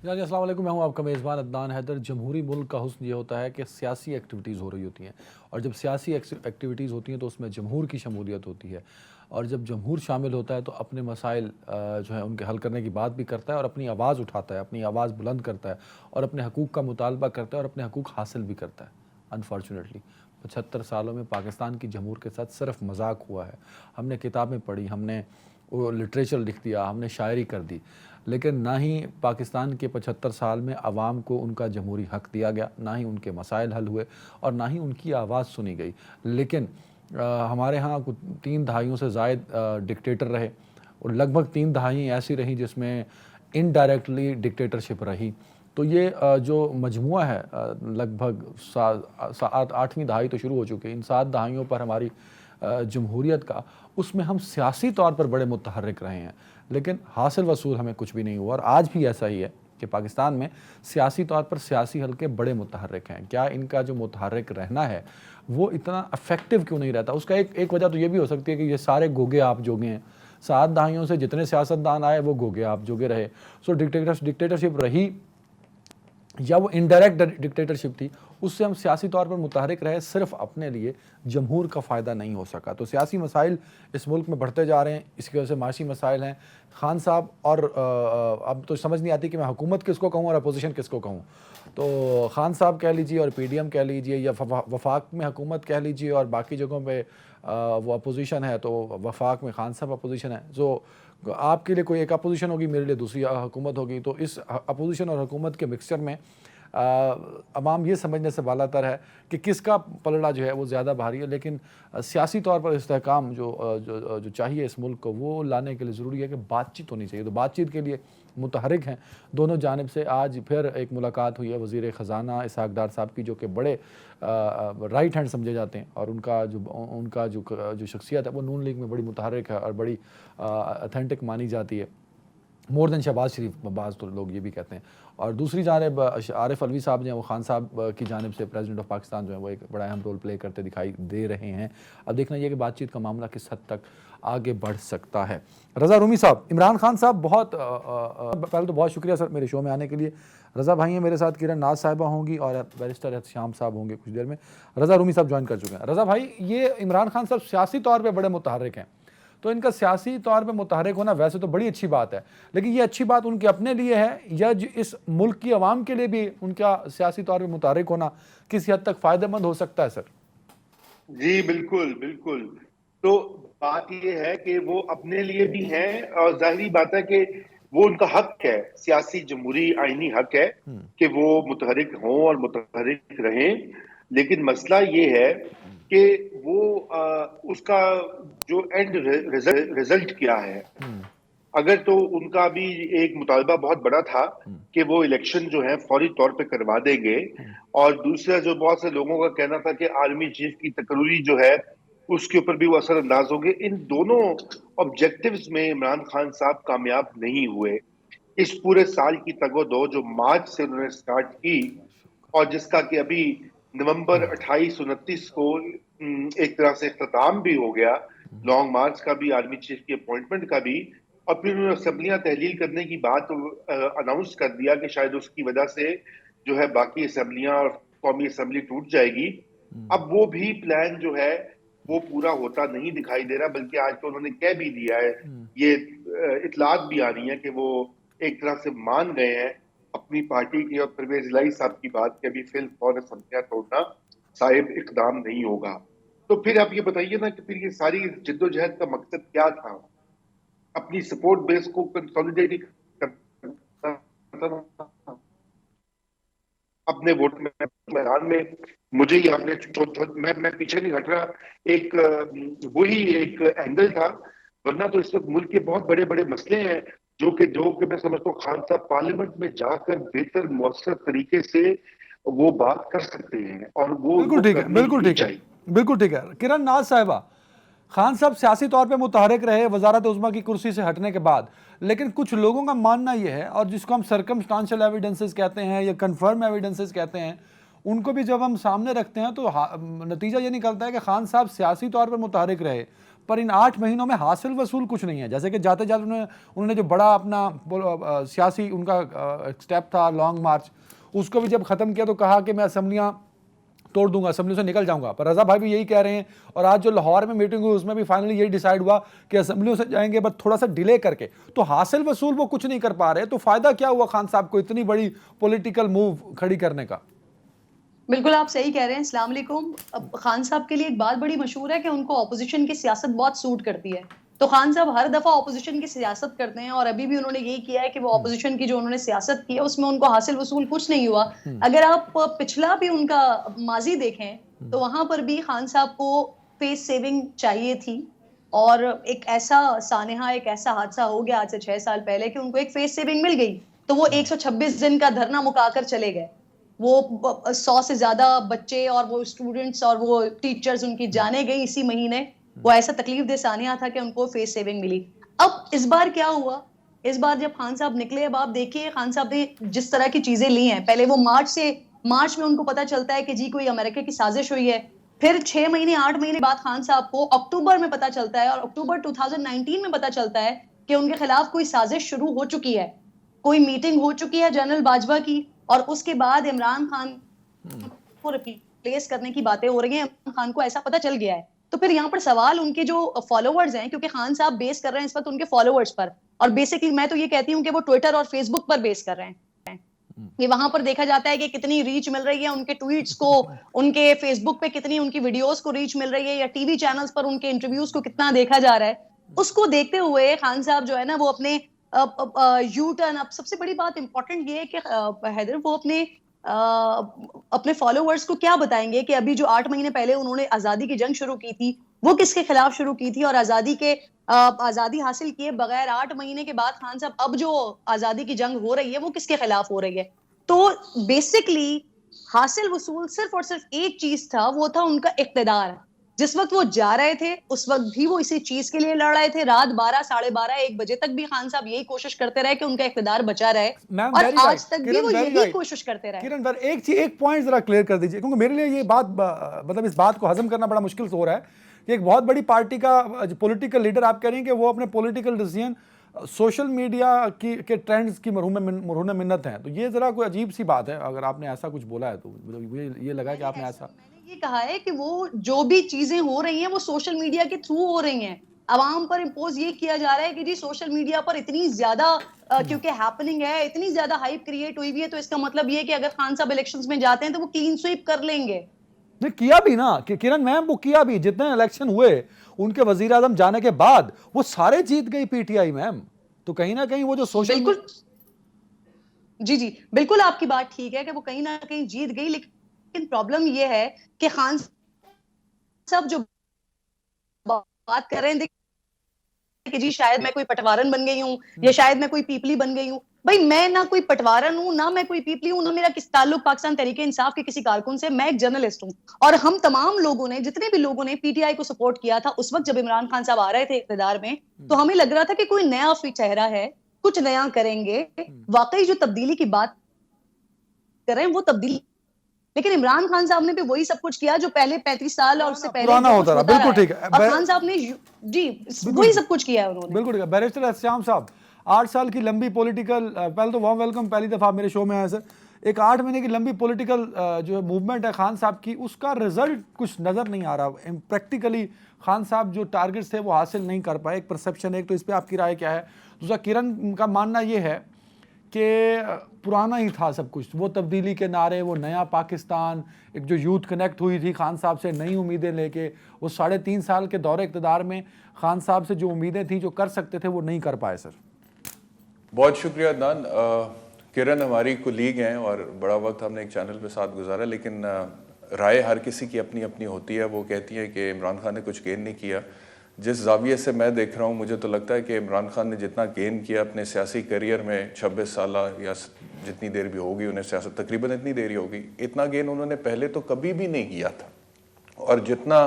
जी अस्सलाम वालेकुम, मैं हूं आपका मेज़बान अदनान हैदर। जमहूरी मुल्क का हुस्न ये होता है कि सियासी एक्टिविटीज़ हो रही होती हैं, और जब सियासी एक्टिविटीज़ होती हैं तो उसमें जमहूर की शमूलियत होती है। और जब जमहूर शामिल होता है तो अपने मसाइल जो है उनके हल करने की बात भी करता है, और अपनी आवाज़ उठाता है, अपनी आवाज़ बुलंद करता है, और अपने हकूक़ का मुतालबा करता है, और अपने हकूक़ हासिल भी करता है। अनफॉर्चुनेटली 75 सालों में पाकिस्तान की जमहूर के साथ सिर्फ मजाक हुआ है। हमने किताबें पढ़ी, हमने वो लिटरेचर लिख दिया, हमने शायरी कर दी, लेकिन ना ही पाकिस्तान के 75 साल में आवाम को उनका जमहूरी हक़ दिया गया, ना ही उनके मसाइल हल हुए, और ना ही उनकी आवाज़ सुनी गई। लेकिन हमारे यहाँ कुछ 3 दहाइयों से ज़ायद डिक्टेटर रहे, और लगभग 3 दहाई ऐसी रहीं जिसमें इनडायरेक्टली डिक्टेटरशिप रही। तो ये जो मजमुआ है, लगभग 8वीं दहाई तो शुरू हो चुकी है, इन 7 दहाइयों पर हमारी जमहूरियत का, उसमें हम सियासी तौर पर बड़े मुतहर्रिक रहे हैं, लेकिन हासिल वसूल हमें कुछ भी नहीं हुआ। और आज भी ऐसा ही है कि पाकिस्तान में सियासी तौर पर सियासी हलके बड़े मुतहर्रिक हैं। क्या इनका जो मुतहर्रिक रहना है वो इतना इफेक्टिव क्यों नहीं रहता? उसका एक वजह तो ये भी हो सकती है कि ये सारे गोगे आप जोगे हैं। 7 दहाइयों से जितने सियासतदान आए वो गोगे आप जोगे रहे। सो डिक्टेटरशिप रही या वो इनडायरेक्ट डिक्टेटरशिप थी, उससे हम सियासी तौर पर मुतहरिक रहे, सिर्फ अपने लिए। जमहूर का फ़ायदा नहीं हो सका। तो सियासी मसाइल इस मुल्क में बढ़ते जा रहे हैं, इसकी वजह से माशी मसाइल हैं। खान साहब और अब तो समझ नहीं आती कि मैं हुकूमत किसको कहूँ और अपोजिशन किसको कहूँ। तो खान साहब कह लीजिए और PDM कह लीजिए, या वफाक में हुकूमत कह लीजिए और बाकी जगहों पे वो अपोजिशन है, तो वफाक में खान साहब अपोजिशन है। जो आपके लिए कोई एक अपोजिशन होगी, मेरे लिए दूसरी हुकूमत होगी। तो इस अपोजिशन और हुकूमत के मिक्सचर में अवाम ये समझने से बालातर है कि किसका पलड़ा जो है वो ज़्यादा भारी है। लेकिन सियासी तौर पर इस्तेहकाम जो चाहिए इस मुल्क को, वो लाने के लिए ज़रूरी है कि बातचीत होनी चाहिए। तो बातचीत के लिए मुतहरिक हैं दोनों जानिब से। आज फिर एक मुलाकात हुई है वज़ीर ख़ज़ाना इसहाक़ डार साहब की, जो कि बड़े राइट हैंड समझे जाते हैं, और उनका जो शख्सियत है वो नून लीग में बड़ी मुतहरिक है और बड़ी अथेंटिक मानी जाती है, मोर दैन शहबाज शरीफ, बाज़ तो लोग ये भी कहते हैं। और दूसरी जानिब आरिफ अलवी साहब जो हैं वो खान साहब की जानिब से प्रेसिडेंट ऑफ पाकिस्तान जो है वो एक बड़ा अहम रोल प्ले करते दिखाई दे रहे हैं। अब देखना ये कि बातचीत का मामला किस हद तक आगे बढ़ सकता है। रज़ा रूमी साहब, इमरान खान साहब, बहुत पहले तो बहुत शुक्रिया सर मेरे शो में आने के लिए। रज़ा भाई हैं मेरे साथ, किरण नाज साहिबा होंगी और बैरिस्टर एहतशाम साहब होंगे कुछ देर में। रज़ा रूमी साहब ज्वाइन कर चुके हैं। रज़ा भाई, ये इमरान खान साहब सियासी तौर पर बड़े मुतहर्रिक हैं, तो इनका सियासी तौर पे मुतहरिक होना वैसे तो बड़ी अच्छी बात है, लेकिन ये अच्छी बात उनके अपने लिए है या इस मुल्क की आवाम के लिए भी उनका सियासी तौर पे मुतहरिक होना किसी हद तक फ़ायदेमंद हो सकता है सर? जी बिल्कुल बिल्कुल। तो बात ये है कि वो अपने लिए भी हैं, और जाहिर बात है कि वो उनका हक है, सियासी जमहूरी आईनी हक है कि वो मुतहरिक हों और मुतहरिक रहें। लेकिन मसला ये है कि वो उसका जो एंड रिजल्ट क्या है। अगर तो उनका भी एक मुतालबा बहुत बड़ा था कि वो इलेक्शन जो है फौरी तौर पे करवा देंगे, और दूसरा जो बहुत से लोगों का कहना था कि आर्मी चीफ की तकरीरी जो है उसके ऊपर भी वो असर अंदाज होंगे। इन दोनों ऑब्जेक्टिव्स में इमरान खान साहब कामयाब नहीं हुए। इस पूरे साल की तगोदो जो मार्च से उन्होंने स्टार्ट की, और जिसका कि अभी नवंबर 28-29 को एक तरह से इख्तिताम भी हो गया, लॉन्ग मार्च का भी, आर्मी चीफ की अपॉइंटमेंट का भी। और फिर उन्होंने असेंबलियां तहलील करने की बात अनाउंस कर दिया कि शायद उसकी वजह से जो है बाकी असेंबलियां और कौमी असेंबली टूट जाएगी। अब वो भी प्लान जो है वो पूरा होता नहीं दिखाई दे रहा, बल्कि आज तो उन्होंने कह भी दिया है, ये इतलात भी आ रही है कि वो एक तरह से मान गए हैं अपनी पार्टी की और परवेज इलाही साहब की बात कि अभी फिल फौर असेंबलियां तोड़ना साहिब इकदाम नहीं होगा। तो फिर आप ये बताइए ना कि फिर ये सारी जिद्दोजहद का मकसद क्या था? अपनी सपोर्ट बेस को कंसोलिडेट करना था अपने वोट में, मैदान में। मुझे ही आपने मैं पीछे नहीं हट रहा, एक वही एक एंगल था। वरना तो इस वक्त मुल्क के बहुत बड़े बड़े मसले हैं जो कि मैं समझता हूँ खान साहब पार्लियामेंट में जाकर बेहतर मौसर तरीके से वो बात कर सकते हैं, और वो बिल्कुल उनको ठीक है, करनी बिल्कुल ही ठीक है, चाहिए। बिल्कुल ठीक है। किरण नाज साहिबा, खान साहब सियासी तौर पे मुतहरिक रहे वजारत उज़्मा की कुर्सी से हटने के बाद, लेकिन कुछ लोगों का मानना यह है, और जिसको हम सर्कमस्टांशियल एविडेंसेस कहते हैं या कन्फर्म एविडेंसेस कहते हैं, उनको भी जब हम सामने रखते हैं तो नतीजा ये निकलता है कि खान साहब सियासी तौर पर मुतहरिक रहे, पर इन 8 महीनों में हासिल वसूल कुछ नहीं है। जैसे कि जाते जाते उन्होंने जो बड़ा अपना सियासी उनका स्टेप था लॉन्ग मार्च, उसको भी जब ख़त्म किया तो कहा कि मैं असम्बलियाँ तोड़ दूंगा, असेंबली से निकल जाऊंगा। पर रजा भाई भी यही कह रहे हैं, और आज जो लाहौर में मीटिंग हुई उसमें भी फाइनली यही डिसाइड हुआ कि असेंबलियों से जाएंगे, बट थोड़ा सा डिले करके। तो हासिल वसूल वो कुछ नहीं कर पा रहे, तो फायदा क्या हुआ खान साहब को इतनी बड़ी पॉलिटिकल मूव खड़ी करने का? बिल्कुल आप सही कह रहे हैं। अस्सलाम वालेकुम। अब खान साहब के लिए एक बात बड़ी मशहूर है कि उनको ऑपोजिशन की सियासत बहुत सूट करती है। तो खान साहब हर दफा ऑपोजिशन की सियासत करते हैं, और अभी भी उन्होंने यही किया है कि वो ऑपोजिशन की जो उन्होंने सियासत की है उसमें उनको हासिल वसूल कुछ नहीं हुआ। अगर आप पिछला भी उनका माजी देखें तो वहां पर भी खान साहब को फेस सेविंग चाहिए थी, और एक ऐसा सानेहा, एक ऐसा हादसा हो गया आज से 6 साल पहले कि उनको एक फेस सेविंग मिल गई, तो वो 126 दिन का धरना मुकाकर चले गए। वो 100 से ज्यादा बच्चे और वो स्टूडेंट्स और वो टीचर्स उनकी जाने गई इसी महीने। वो ऐसा तकलीफ दे सानिया था कि उनको फेस सेविंग मिली। अब इस बार क्या हुआ, इस बार जब खान साहब निकले, अब आप देखिए खान साहब ने जिस तरह की चीजें ली हैं, पहले वो मार्च में उनको पता चलता है कि जी कोई अमेरिका की साजिश हुई है। फिर 6 महीने 8 महीने बाद खान साहब को अक्टूबर में पता चलता है, और अक्टूबर 2019 में पता चलता है कि उनके खिलाफ कोई साजिश शुरू हो चुकी है, कोई मीटिंग हो चुकी है जनरल बाजवा की, और उसके बाद इमरान खान को रिप्लेस करने की बातें हो रही हैं। इमरान खान को ऐसा पता चल गया है। तो फिर यहाँ पर सवाल उनके जो फॉलोवर्स हैं, क्योंकि खान साहब बेस कर रहे हैं इस वक्त उनके फॉलोवर्स पर, और बेसिकली मैं तो ये कहती हूँ कि वो ट्विटर और फेसबुक पर बेस कर रहे हैं। ये वहां पर देखा जाता है कि कितनी रीच मिल रही है उनके ट्वीट्स को, उनके फेसबुक पे कितनी उनकी वीडियोस को रीच मिल रही है, या टीवी चैनल्स पर उनके इंटरव्यूज को कितना देखा जा रहा है। उसको देखते हुए खान साहब जो है ना, वो अपने यू टर्न, अब सबसे बड़ी बात इंपॉर्टेंट ये है कि हैदर वो अपने फॉलोवर्स को क्या बताएंगे कि अभी जो 8 महीने पहले उन्होंने आजादी की जंग शुरू की थी वो किसके खिलाफ शुरू की थी, और आजादी हासिल किए बगैर 8 महीने के बाद खान साहब अब जो आजादी की जंग हो रही है वो किसके खिलाफ हो रही है। तो बेसिकली हासिल वसूल सिर्फ और सिर्फ एक चीज था, वो था उनका इक्तदार। जिस वक्त वो जा रहे थे उस वक्त भी वो इसी चीज के लिए लड़ रहे थे। रात 12, 12:30, 1 बजे तक भी खान साहब यही कोशिश करते रहे कि उनका इक्तदार बचा रहे, और आज तक भी वो यही कोशिश करते रहे। किरण, एक पॉइंट जरा क्लियर कर दीजिए, क्योंकि मेरे लिए ये बात मतलब इस बात को हजम करना बड़ा मुश्किल हो रहा है कि एक बहुत बड़ी पार्टी का पॉलिटिकल लीडर आप कह रहे हैं कि वो अपने पॉलिटिकल डिसीजन सोशल मीडिया के ट्रेंड्स की मरहून मिन्नत हैं। तो ये जरा कोई अजीब सी बात है, अगर आपने ऐसा कुछ बोला है तो मतलब ये लगा कि आपने ऐसा, मैंने ये कहा है कि वो जो भी चीजें हो रही हैं वो सोशल मीडिया के थ्रू हो रही हैं। अवाम पर इम्पोज ये किया जा रहा है कि जी सोशल मीडिया पर इतनी ज्यादा क्योंकि हैपनिंग है, इतनी ज्यादा हाइप क्रिएट हुई है, तो इसका मतलब ये कि अगर खान साहब इलेक्शंस में जाते हैं तो वो क्लीन स्वीप कर लेंगे। नहीं किया भी ना कि किरण मैम, वो किया भी। जितने इलेक्शन हुए उनके वजीर आजम जाने के बाद वो सारे जीत गई पीटीआई मैम। तो कहीं ना कहीं वो जो सोशल, बिल्कुल जी बिल्कुल आपकी बात ठीक है कि वो कहीं ना कहीं जीत गई, लेकिन प्रॉब्लम ये है कि खान साहब जो बात कर रहे हैं कि जी शायद मैं कोई पटवारन बन गई हूँ, या शायद मैं कोई पीपली बन गई हूँ। भाई मैं ना कोई पटवारन हूँ, ना मैं कोई पीपली हूँ, ना मेरा किस ताल्लुक पाकिस्तान तहरीक इंसाफ के किसी कारकुन से। मैं एक जर्नलिस्ट हूँ, और हम तमाम लोगों ने, जितने भी लोगों ने पीटीआई को सपोर्ट किया था उस वक्त जब इमरान खान साहब आ रहे थे इक़्तिदार में, तो हमें लग रहा था कि कोई नया चेहरा है, कुछ नया करेंगे, वाकई जो तब्दीली की बात कर रहे हैं वो तब्दीली। लेकिन इमरान खान साहब ने भी वही सब कुछ किया जो पहले 35 साल और उससे पहले होता रहा। बिल्कुल ठीक है, और खान साहब ने जी वही सब कुछ किया है उन्होंने। बिल्कुल ठीक है। बैरिस्टर एहसाम साहब, 8 साल की लंबी पॉलिटिकल, पहले तो वार्म वेलकम, पहली दफा मेरे शो में आया सर। एक 8 महीने की लंबी पॉलिटिकल जो मूवमेंट है खान साहब की, उसका रिजल्ट कुछ नजर नहीं आ रहा। प्रैक्टिकली खान साहब जो टारगेट्स थे वो हासिल नहीं कर पाए, एक परसेप्शन है। तो इस पर आपकी राय क्या है? दूसरा, किरण का मानना ये है कि पुराना ही था सब कुछ, वो तब्दीली के नारे, वो नया पाकिस्तान, एक जो यूथ कनेक्ट हुई थी खान साहब से नई उम्मीदें लेके, वो 3.5 साल के दौरे इक़्तिदार में खान साहब से जो उम्मीदें थी, जो कर सकते थे, वो नहीं कर पाए सर। बहुत शुक्रिया अदनान। किरण हमारी कुलीग हैं और बड़ा वक्त हमने एक चैनल पे साथ गुजारा, लेकिन राय हर किसी की अपनी अपनी होती है। वो कहती है कि इमरान खान ने कुछ गेन नहीं किया। जिस जाविये से मैं देख रहा हूँ, मुझे तो लगता है कि इमरान खान ने जितना गेन किया अपने सियासी करियर में, 26 साल या जितनी देर भी होगी उन्हें सियासत, तकरीबन इतनी देर ही होगी, इतना गेन उन्होंने पहले तो कभी भी नहीं किया था। और जितना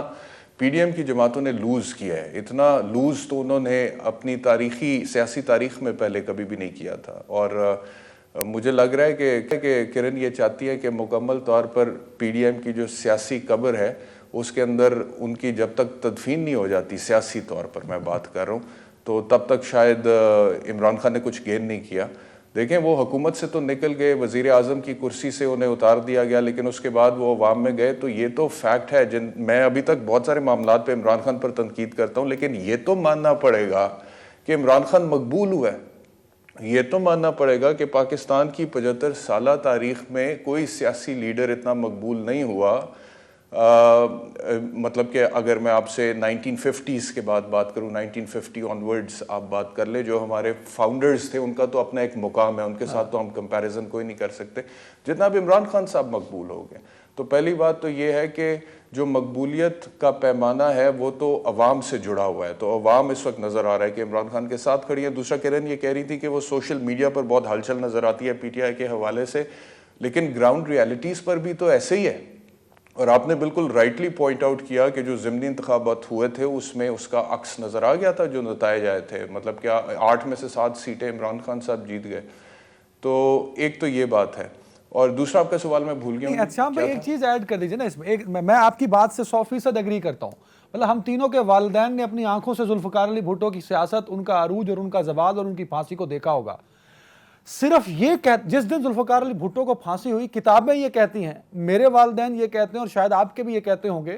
पीडीएम की जमातों ने लूज़ किया है, इतना लूज़ तो उन्होंने अपनी तारीखी सियासी तारीख में पहले कभी भी नहीं किया था। और मुझे लग रहा है कि किरण ये चाहती है कि मुकम्मल तौर पर पीडीएम की जो सियासी कब्र है उसके अंदर उनकी जब तक तदफीन नहीं हो जाती, सियासी तौर पर मैं बात कर रहा हूँ, तो तब तक शायद इमरान खान ने कुछ गेन नहीं किया। देखें, वो हुकूमत से तो निकल गए, वज़ीर आज़म की कुर्सी से उन्हें उतार दिया गया, लेकिन उसके बाद वो अवाम में गए, तो ये तो फैक्ट है। जिन मैं अभी तक बहुत सारे मामलात पे इमरान खान पर तनकीद करता हूँ, लेकिन ये तो मानना पड़ेगा कि इमरान खान मकबूल हुआ है। ये तो मानना पड़ेगा कि पाकिस्तान की 75 साला तारीख में कोई सियासी लीडर इतना मकबूल नहीं हुआ। मतलब कि अगर मैं आपसे 1950s के बाद बात करूं, 1950 ऑनवर्ड्स आप बात कर ले, जो हमारे फाउंडर्स थे उनका तो अपना एक मुकाम है, उनके साथ तो हम कंपैरिजन कोई नहीं कर सकते, जितना अब इमरान खान साहब मकबूल हो गए। तो पहली बात तो ये है कि जो मकबूलियत का पैमाना है वो तो अवाम से जुड़ा हुआ है, तो अवाम इस वक्त नज़र आ रहा है कि इमरान खान के साथ खड़ी है। दूसरा, किरण ये कह रही थी कि वो सोशल मीडिया पर बहुत हलचल नज़र आती है PTI के हवाले से, लेकिन ग्राउंड रियलिटीज़ पर भी तो ऐसे ही है। और आपने बिल्कुल राइटली पॉइंट आउट किया कि जो ज़िमनी इंतखाबात हुए थे उसमें उसका अक्स नज़र आ गया था जो नताइज आए थे। मतलब क्या 8 में से 7 सीटें इमरान खान साहब जीत गए। तो एक तो ये बात है, और दूसरा आपका सवाल मैं भूल गया। अच्छा भाई, एक चीज ऐड कर दीजिए ना इसमें। एक मैं आपकी बात से 100% एग्री करता हूँ। मतलब हम तीनों के वालिदैन ने अपनी आंखों से जुल्फ़िकार अली भुट्टो की सियासत, उनका अरूज और उनका जवाल और उनकी फांसी को देखा होगा। सिर्फ ये जिस दिन जुल्फ़िकार अली भुट्टो को फांसी हुई, किताबें ये कहती हैं, मेरे वालिदैन ये कहते हैं और शायद आपके भी ये कहते होंगे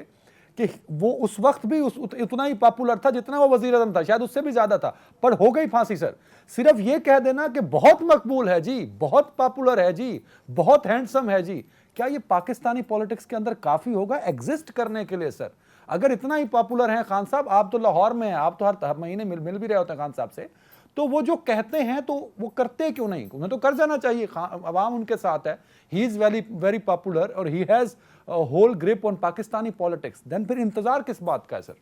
कि वो उस वक्त भी उतना ही पॉपुलर था जितना वो वज़ीर आज़म था, शायद उससे भी ज्यादा था, पर हो गई फांसी। सर, सिर्फ ये कह देना कि बहुत मकबूल है जी, बहुत पॉपुलर है जी, बहुत हैंडसम है जी, क्या ये पाकिस्तानी पॉलिटिक्स के अंदर काफी होगा एग्जिस्ट करने के लिए? सर, अगर इतना ही पॉपुलर हैं खान साहब, आप तो लाहौर में हैं, आप तो हर महीने मिल भी रहे होते हैं खान साहब से, तो वो जो कहते हैं तो वो करते क्यों नहीं? उन्हें तो कर जाना चाहिए, अवाम उनके साथ है, he is very very popular और he has whole grip on Pakistani politics. Then फिर इंतजार किस बात का है सर?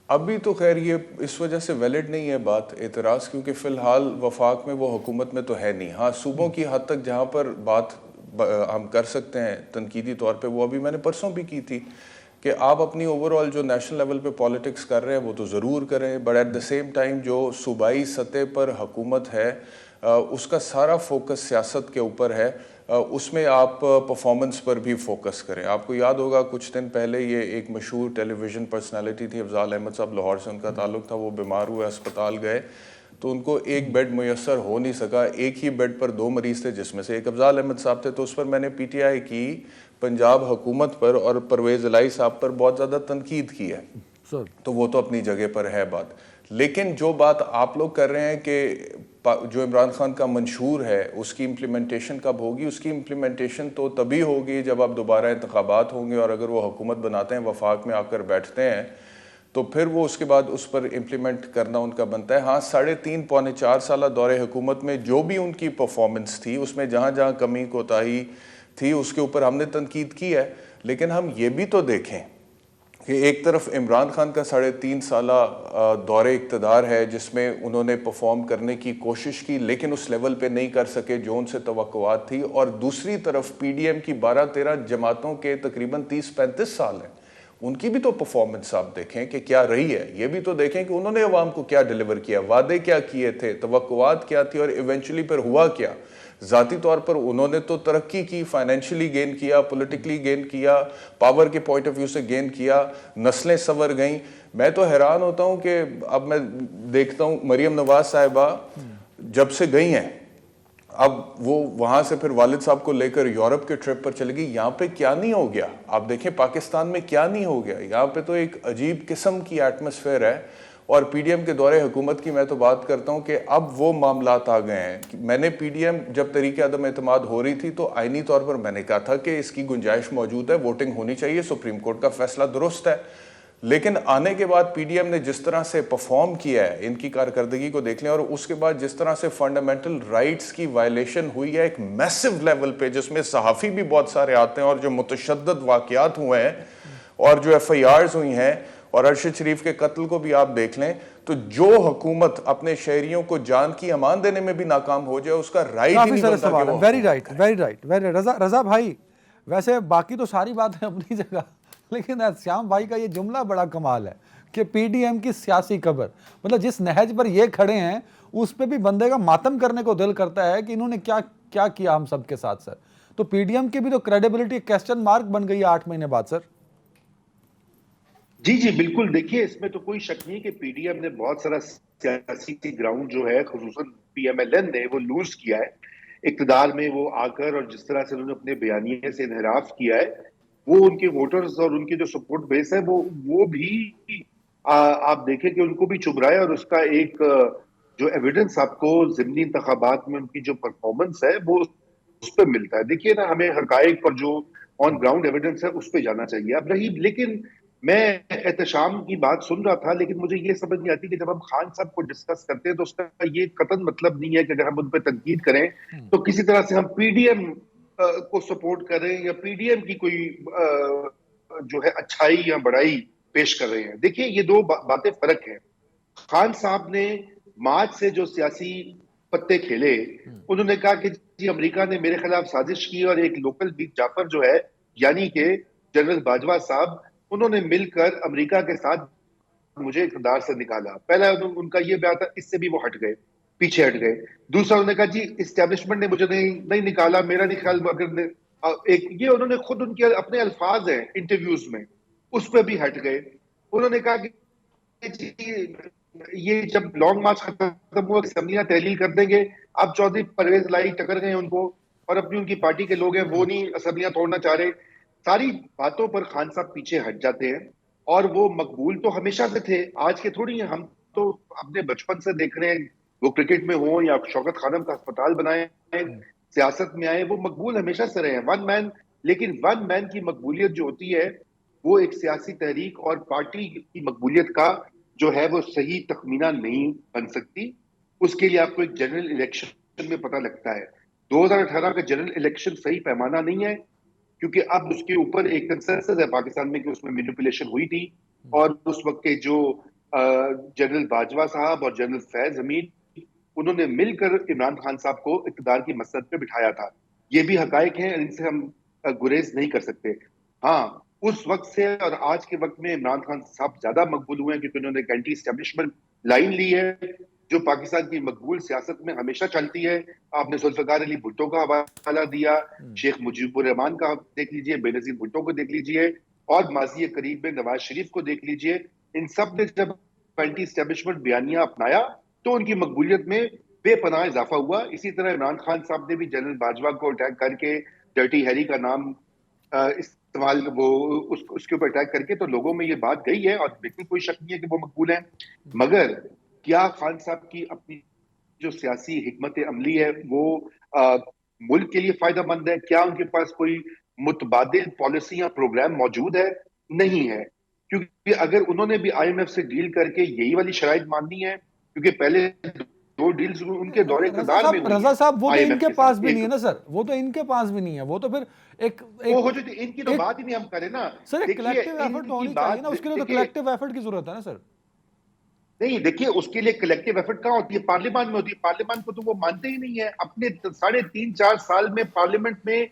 अभी तो खैर ये इस वजह से वैलिड नहीं है बात, एतराज़, क्योंकि फ़िलहाल वफाक में वो हुकूमत में तो है नहीं। हाँ, सूबों की हद तक जहाँ पर बात हम कर सकते हैं तनकीदी तौर पे, वो अभी मैंने परसों भी की थी कि आप अपनी ओवरऑल जो नेशनल लेवल पे पॉलिटिक्स कर रहे हैं वो तो ज़रूर करें, but at the same time जो सूबाई सतह पर हुकूमत है उसका सारा फोकस सियासत के ऊपर है, उसमें आप परफॉर्मेंस पर भी फोकस करें। आपको याद होगा कुछ दिन पहले ये एक मशहूर टेलीविज़न पर्सनालिटी थी अफजाल अहमद साहब, लाहौर से उनका ताल्लुक़ था, वो बीमार हुए, अस्पताल गए, तो उनको एक बेड मुयस्सर हो नहीं सका। एक ही बेड पर 2 मरीज़ थे, जिसमें से एक अफजाल अहमद साहब थे। तो उस पर मैंने PTI की पंजाब हुकूमत पर और परवेज़ इलाही साहब पर बहुत ज़्यादा तनकीद की है, तो वो तो अपनी जगह पर है बात। लेकिन जो बात आप लोग कर रहे हैं कि जो इमरान खान का मंशूर है उसकी इम्प्लीमेंटेशन कब होगी, उसकी इम्प्लीमेंटेशन तो तभी होगी जब आप दोबारा इंतखाबात होंगे, और अगर वो हुकूमत बनाते हैं, वफाक में आकर बैठते हैं, तो फिर वो उसके बाद उस पर इम्प्लीमेंट करना उनका बनता है। हाँ, 3.5 पौने 4 साल दौरे हुकूमत में जो भी उनकी परफॉर्मेंस थी, उसमें जहाँ जहाँ कमी कोताही थी उसके ऊपर हमने तनकीद की है। लेकिन हम ये भी तो देखें कि एक तरफ इमरान खान का 3.5 साला दौरे इक़्तिदार है जिसमें उन्होंने परफॉर्म करने की कोशिश की, लेकिन उस लेवल पे नहीं कर सके जो उनसे तवक्कुआत थी, और दूसरी तरफ PDM की 12-13 जमातों के तकरीबन 30-35 साल हैं, उनकी भी तो परफॉर्मेंस आप देखें कि क्या रही है। ये भी तो देखें कि उन्होंने अवाम को क्या डिलीवर किया, वादे क्या किए थे, तवक्कुआत क्या थी, और इवेंचुअली पर हुआ क्या। ज़ाती तौर पर उन्होंने तो तरक्की की, फाइनेंशियली गेन किया, पॉलिटिकली गेन किया, पावर के पॉइंट ऑफ व्यू से गेन किया, नस्लें संवर गईं। मैं तो हैरान होता हूँ कि अब मैं देखता हूँ मरियम नवाज साहिबा जब से गई हैं, अब वो वहाँ से फिर वालिद साहब को लेकर यूरोप के ट्रिप पर चली गई। यहाँ पे क्या नहीं हो गया, आप देखें पाकिस्तान में क्या नहीं हो गया। यहाँ पे तो एक अजीब किस्म की एटमॉस्फेयर है। और PDM के दौरे हुकूमत की मैं तो बात करता हूँ कि अब वो मामलात आ गए हैं कि मैंने PDM जब तरीके अदम एतमाद हो रही थी तो आईनी तौर पर मैंने कहा था कि इसकी गुंजाइश मौजूद है, वोटिंग होनी चाहिए, सुप्रीम कोर्ट का फैसला दुरुस्त है। लेकिन आने के बाद PDM ने जिस तरह से परफॉर्म किया है, इनकी कारकर्दगी को देख लें, और उसके बाद जिस तरह से फंडामेंटल राइट्स की वायलेशन हुई है एक मैसिव लेवल पे, जिसमें सहाफ़ी भी बहुत सारे आते हैं, और जो मुतशद्दद वाक़यात हुए हैं और जो FIRs हुई हैं, और अरशद शरीफ के कत्ल को भी आप देख लें, तो जो हुकूमत अपने शहरियों को जान की अमान देने में भी नाकाम हो जाए, उसका राइट ही नहीं बनता कि वो। Very right, very right, very. Raza भाई, वैसे बाकी तो सारी बातें अपनी जगह, लेकिन श्याम भाई का ये जुमला बड़ा कमाल है कि PDM की सियासी कब्र, मतलब जिस नहज पर ये खड़े हैं उस पर भी बंदे का मातम करने को दिल करता है कि इन्होंने क्या क्या किया हम सबके साथ सर? तो पीडीएम की भी तो क्रेडिबिलिटी क्वेश्चन मार्क बन गई है 8 महीने बाद सर। जी जी बिल्कुल, देखिए इसमें तो कोई शक नहीं कि पीडीएम ने बहुत सारा सियासी ग्राउंड जो है खुसूसन पीएमएलएन ने वो लूज किया है इक्तदार में वो आकर, और जिस तरह से उन्होंने अपने बयानिए से इनहराफ किया है, वो उनके वोटर्स और उनकी जो सपोर्ट बेस है वो भी आप देखें कि उनको भी चुभ रहा है। और उसका एक जो एविडेंस आपको ज़िमनी इंतखाबात में उनकी जो परफॉर्मेंस है वो उस पर मिलता है। देखिए ना, हमें हकायक और जो ऑन ग्राउंड एविडेंस है उस पर जाना चाहिए। अब रही, लेकिन मैं एहतशाम की बात सुन रहा था, लेकिन मुझे ये समझ नहीं आती कि जब हम खान साहब को डिस्कस करते हैं तो उसका ये कतन मतलब नहीं है कि अगर हम उन पर तनकीद करें तो किसी तरह से हम पीडीएम को सपोर्ट करें या पीडीएम की कोई जो है अच्छाई या बड़ाई पेश कर रहे हैं। देखिए ये दो बातें फर्क है। खान साहब ने मार्च से जो सियासी पत्ते खेले, उन्होंने कहा कि जी अमेरिका ने मेरे खिलाफ साजिश की और एक लोकल मीर जाफर जो है यानी कि जनरल बाजवा साहब, उन्होंने मिलकर अमेरिका के साथ मुझे इक़्तिदार से निकाला। पहला उनका ये बयान था, इससे भी वो हट गए, पीछे हट गए। दूसरा उन्होंने कहा जी इस्टेब्लिशमेंट ने मुझे नहीं निकाला, मेरा नहीं ख्याल अगर एक ये उन्होंने खुद उनके अपने अल्फाज हैं इंटरव्यूज में, उस पर भी हट गए। उन्होंने कहा कि ये जब लॉन्ग मार्च खत्म हुआ असेंबलियां तहलील कर देंगे, अब चौधरी परवेज लाई टकर गए उनको, और अपनी उनकी पार्टी के लोग हैं वो नहीं असेंबलियां तोड़ना चाह रहे। सारी बातों पर खान साहब पीछे हट जाते हैं, और वो मकबूल तो हमेशा से थे, आज के थोड़ी हैं। हम तो अपने बचपन से देख रहे हैं, वो क्रिकेट में हो या शौकत खानम का अस्पताल बनाए, सियासत में आए, वो मकबूल हमेशा से रहे हैं, वन मैन। लेकिन वन मैन की मकबूलियत जो होती है वो एक सियासी तहरीक और पार्टी की मकबूलियत का जो है वो सही तखमीना नहीं बन सकती। उसके लिए आपको एक जनरल इलेक्शन में पता लगता है। 2018 का जनरल इलेक्शन सही पैमाना नहीं है, क्योंकि अब उसके ऊपर एक कंसेंसस है पाकिस्तान में कि उसमें मैनिपुलेशन हुई थी, और उस वक्त के जो जनरल बाजवा साहब और जनरल फैज हमीद, उन्होंने मिलकर इमरान खान साहब को इक़्तिदार की मसनद पे बिठाया था। ये भी हकायक हैं, इनसे हम गुरेज नहीं कर सकते। हाँ, उस वक्त से और आज के वक्त में इमरान खान साहब ज्यादा मकबूल हुए हैं, क्योंकि उन्होंने एक एंटी एस्टेब्लिशमेंट लाइन ली है जो पाकिस्तान की मकबूल सियासत में हमेशा चलती है। आपने जुल्फिकार अली भुट्टो का हवाला दिया, शेख मुजीबुर रहमान का देख लीजिए, बेनजीर भुट्टो को देख लीजिए, और माजी करीब में नवाज शरीफ को देख लीजिए। इन सब ने जब एंटी एस्टेब्लिशमेंट बयानिया अपनाया तो उनकी मकबूलियत में बेपनाह इजाफा हुआ। इसी तरह इमरान खान साहब ने भी जनरल बाजवा को अटैक करके, डर्टी हैरी का नाम इस्तेमाल वो उसके ऊपर अटैक करके, तो लोगों में ये बात गई है, और बिल्कुल कोई शक नहीं है कि वो मकबूल हैं। मगर क्या खान साहब की अपनी जो सियासी हिकमत अमली है वो मुल्क के लिए फायदेमंद है? क्या उनके पास कोई मुतबादिल पॉलिसी या प्रोग्राम मौजूद है? नहीं है, क्योंकि अगर उन्होंने भी आईएमएफ से डील करके यही वाली शराइत माननी है, क्योंकि पहले दो डील्स उनके दौरे इक़्तिदार में हुई। रजा साहब वो तो IMF इनके के पास साथ भी नहीं है ना सर, वो तो इनके पास भी नहीं है, वो तो फिर एक वो हो जाती, इनकी तो बात ही नहीं हम करें ना सर। एक देखिए कलेक्टिव एफर्ट तो होनी चाहिए ना, उसके लिए तो कलेक्टिव एफर्ट की जरूरत है ना सर। नहीं, देखिए उसके लिए कलेक्टिव एफर्ट कहाँ होती है? पार्लियामेंट में होती है। पार्लियामेंट को तो वो मानते ही नहीं है। अपने 3.5-4 साल में पार्लियामेंट में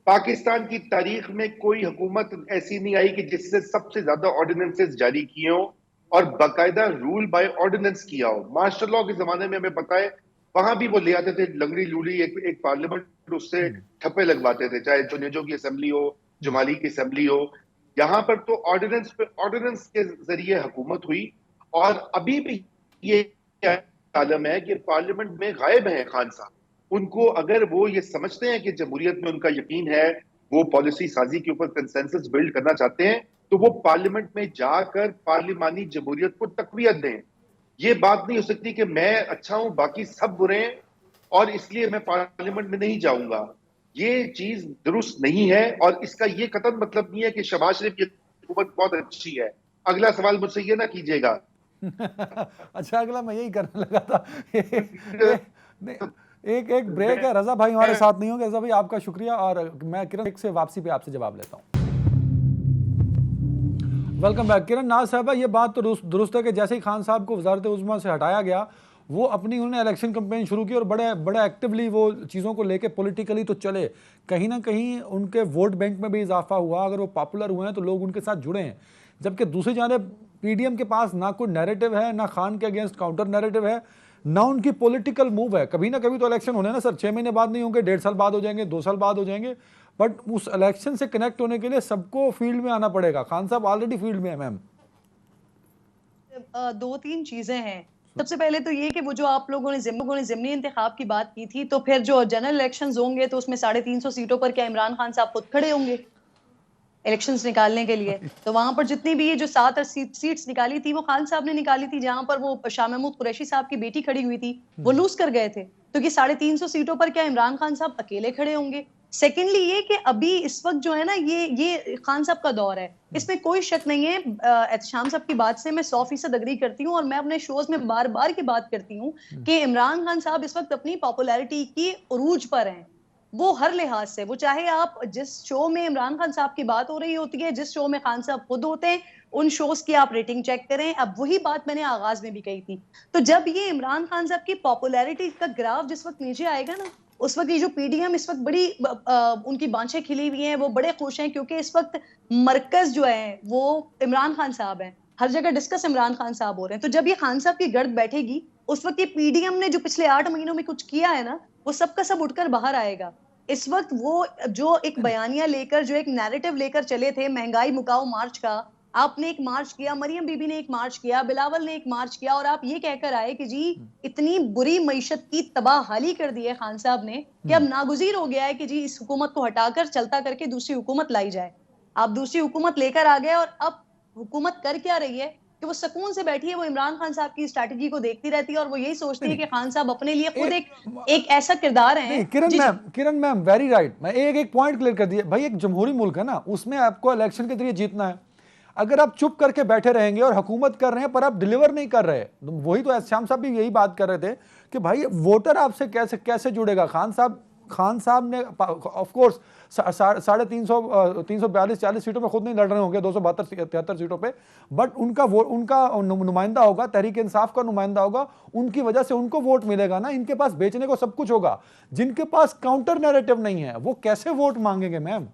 पाकिस्तान की तारीख में कोई हुकूमत ऐसी नहीं आई कि जिससे सबसे ज्यादा ऑर्डिनेंसेस जारी किए हो और बाकायदा रूल बाय ऑर्डिनेंस किया हो। मार्शल लॉ के जमाने में हमें पता है, वहां भी वो ले आते थे लंगड़ी लूली एक पार्लियामेंट, उससे ठप्पे लगवाते थे, चाहे जुनेजो की असेंबली हो, जमाली की असेंबली हो। यहाँ पर तो ऑर्डिनेंस के जरिए हुकूमत हुई। और अभी भी ये आलम है कि पार्लियामेंट में गायब है खान साहब। उनको अगर वो ये समझते हैं कि जमहूरियत में उनका यकीन है, वो पॉलिसी साजी के ऊपर कंसेंसस बिल्ड करना चाहते हैं, तो वो पार्लियामेंट में जाकर पार्लिमानी जमहूरियत को तकवीयत दें। ये बात नहीं हो सकती कि मैं अच्छा हूं बाकी सब बुरे हैं और इसलिए मैं पार्लियामेंट में नहीं जाऊंगा। ये चीज दुरुस्त नहीं है, और इसका ये कतई मतलब नहीं है कि शहबाज शरीफ की हुकूमत बहुत अच्छी है। अगला सवाल मुझसे ये ना कीजिएगा। अच्छा, अगला मैं यही करने लगा था। एक ब्रेक है, रजा भाई हमारे साथ नहीं होंगे। रजा भाई आपका शुक्रिया, और मैं किरण एक से वापसी पे आपसे जवाब लेता हूँ। Welcome back. किरण नाज साहब, ये बात तो दुरुस्त है कि जैसे ही खान साहब को वजारत उज़्मा से हटाया गया, वो अपनी उन्होंने इलेक्शन कैंपेन शुरू की और बड़े एक्टिवली वो चीज़ों को लेके पॉलिटिकली तो चले। कहीं ना कहीं उनके वोट बैंक में भी इजाफा हुआ। अगर वो पॉपुलर हुए हैं तो लोग उनके साथ जुड़े हैं। जबकि दूसरी जानिब पीडीएम के पास ना कोई नैरेटिव है, ना खान के अगेंस्ट काउंटर नैरेटिव है, ना उनकी पॉलिटिकल मूव है। कभी ना कभी तो इलेक्शन होने ना सर, 6 महीने बाद नहीं होंगे, 1.5 साल बाद हो जाएंगे, 2 साल बाद हो जाएंगे, बट उस इलेक्शन से कनेक्ट होने के लिए सबको फील्ड में आना पड़ेगा। खान साहब ऑलरेडी फील्ड में है मैम। 2-3 चीजें हैं। सबसे पहले तो ये कि वो जो आप लोगों ने ज़िमनी इंतखाब की बात की थी, तो फिर जो जनरल इलेक्शंस होंगे तो उसमें 350 सीटों पर क्या इमरान खान साहब खुद खड़े होंगे इलेक्शंस निकालने के लिए? तो वहां पर जितनी भी ये जो 7 सीट्स निकाली थी वो खान साहब ने निकाली थी, जहां पर वो शाह महमूद कुरैशी साहब की बेटी खड़ी हुई थी, वो लूज कर गए थे। तो ये 350 सीटों पर क्या इमरान खान साहब अकेले खड़े होंगे? सेकेंडली ये कि अभी इस वक्त जो है ना, ये खान साहब का दौर है, इसमें कोई शक नहीं है। एहतशाम साहब की बात से मैं 100% अग्री करती हूँ, और मैं अपने शोज में बार बार की बात करती हूँ कि इमरान खान साहब इस वक्त अपनी पॉपुलैरिटी की उरूज पर हैं। वो हर लिहाज से, वो चाहे आप जिस शो में इमरान खान साहब की बात हो रही होती है, जिस शो में खान साहब खुद होते हैं, उन शोज की आप रेटिंग चेक करें। अब वही बात मैंने आगाज में भी कही थी। तो जब ये इमरान खान साहब की पॉपुलैरिटी का ग्राफ जिस वक्त नीचे आएगा ना, उस वक्त ये जो पीडीएम इस वक्त बड़ी उनकी बांछें खिली हुई हैं, वो बड़े खुश हैं, क्योंकि इस वक्त मरकज जो है वो इमरान खान साहब है, हर जगह डिस्कस इमरान खान साहब हो रहे हैं। तो जब ये खान साहब की गर्द बैठेगी, उस वक्त ये पीडीएम ने जो पिछले 8 महीनों में कुछ किया है ना, वो सबका सब उठकर बाहर आएगा। इस वक्त वो जो एक बयानिया लेकर, जो एक नैरेटिव लेकर चले थे महंगाई मुकाओ मार्च का, आपने एक मार्च किया, मरियम बीबी ने एक मार्च किया, बिलावल ने एक मार्च किया, और आप ये कहकर आए कि जी इतनी बुरी मईशत की तबाहाली कर दी है खान साहब ने कि अब नागुजीर हो गया है कि जी इस हुकूमत को हटाकर चलता करके दूसरी हुकूमत लाई जाए। आप दूसरी हुकूमत लेकर आ गए, और अब हुकूमत कर क्या रही है कि वो सुकून से बैठी है, वो इमरान खान साहब की स्ट्रैटेजी को देखती रहती है, और वो यही सोचती है कि खान साहब अपने लिए खुद एक ऐसा किरदार है। किरण मैम वेरी राइट। मैं एक पॉइंट क्लियर कर दिया भाई, एक जमहूरी मुल्क है ना, उसमें आपको इलेक्शन के जरिए जीतना है। अगर आप चुप करके बैठे रहेंगे और हुकूमत कर रहे हैं पर आप डिलीवर नहीं कर रहे, तो वही तो श्याम साहब भी यही बात कर रहे थे कि भाई वोटर आपसे कैसे जुड़ेगा। खान साहब ने ऑफ कोर्स 342-40 सीटों पे खुद नहीं लड़ रहे होंगे, 272-73 सीटों पे, बट उनका नुमाइंदा होगा, तहरीक इंसाफ का नुमाइंदा होगा, उनकी वजह से उनको वोट मिलेगा ना। इनके पास बेचने को सब कुछ होगा, जिनके पास काउंटर नैरेटिव नहीं है वो कैसे वोट मांगेंगे मैम?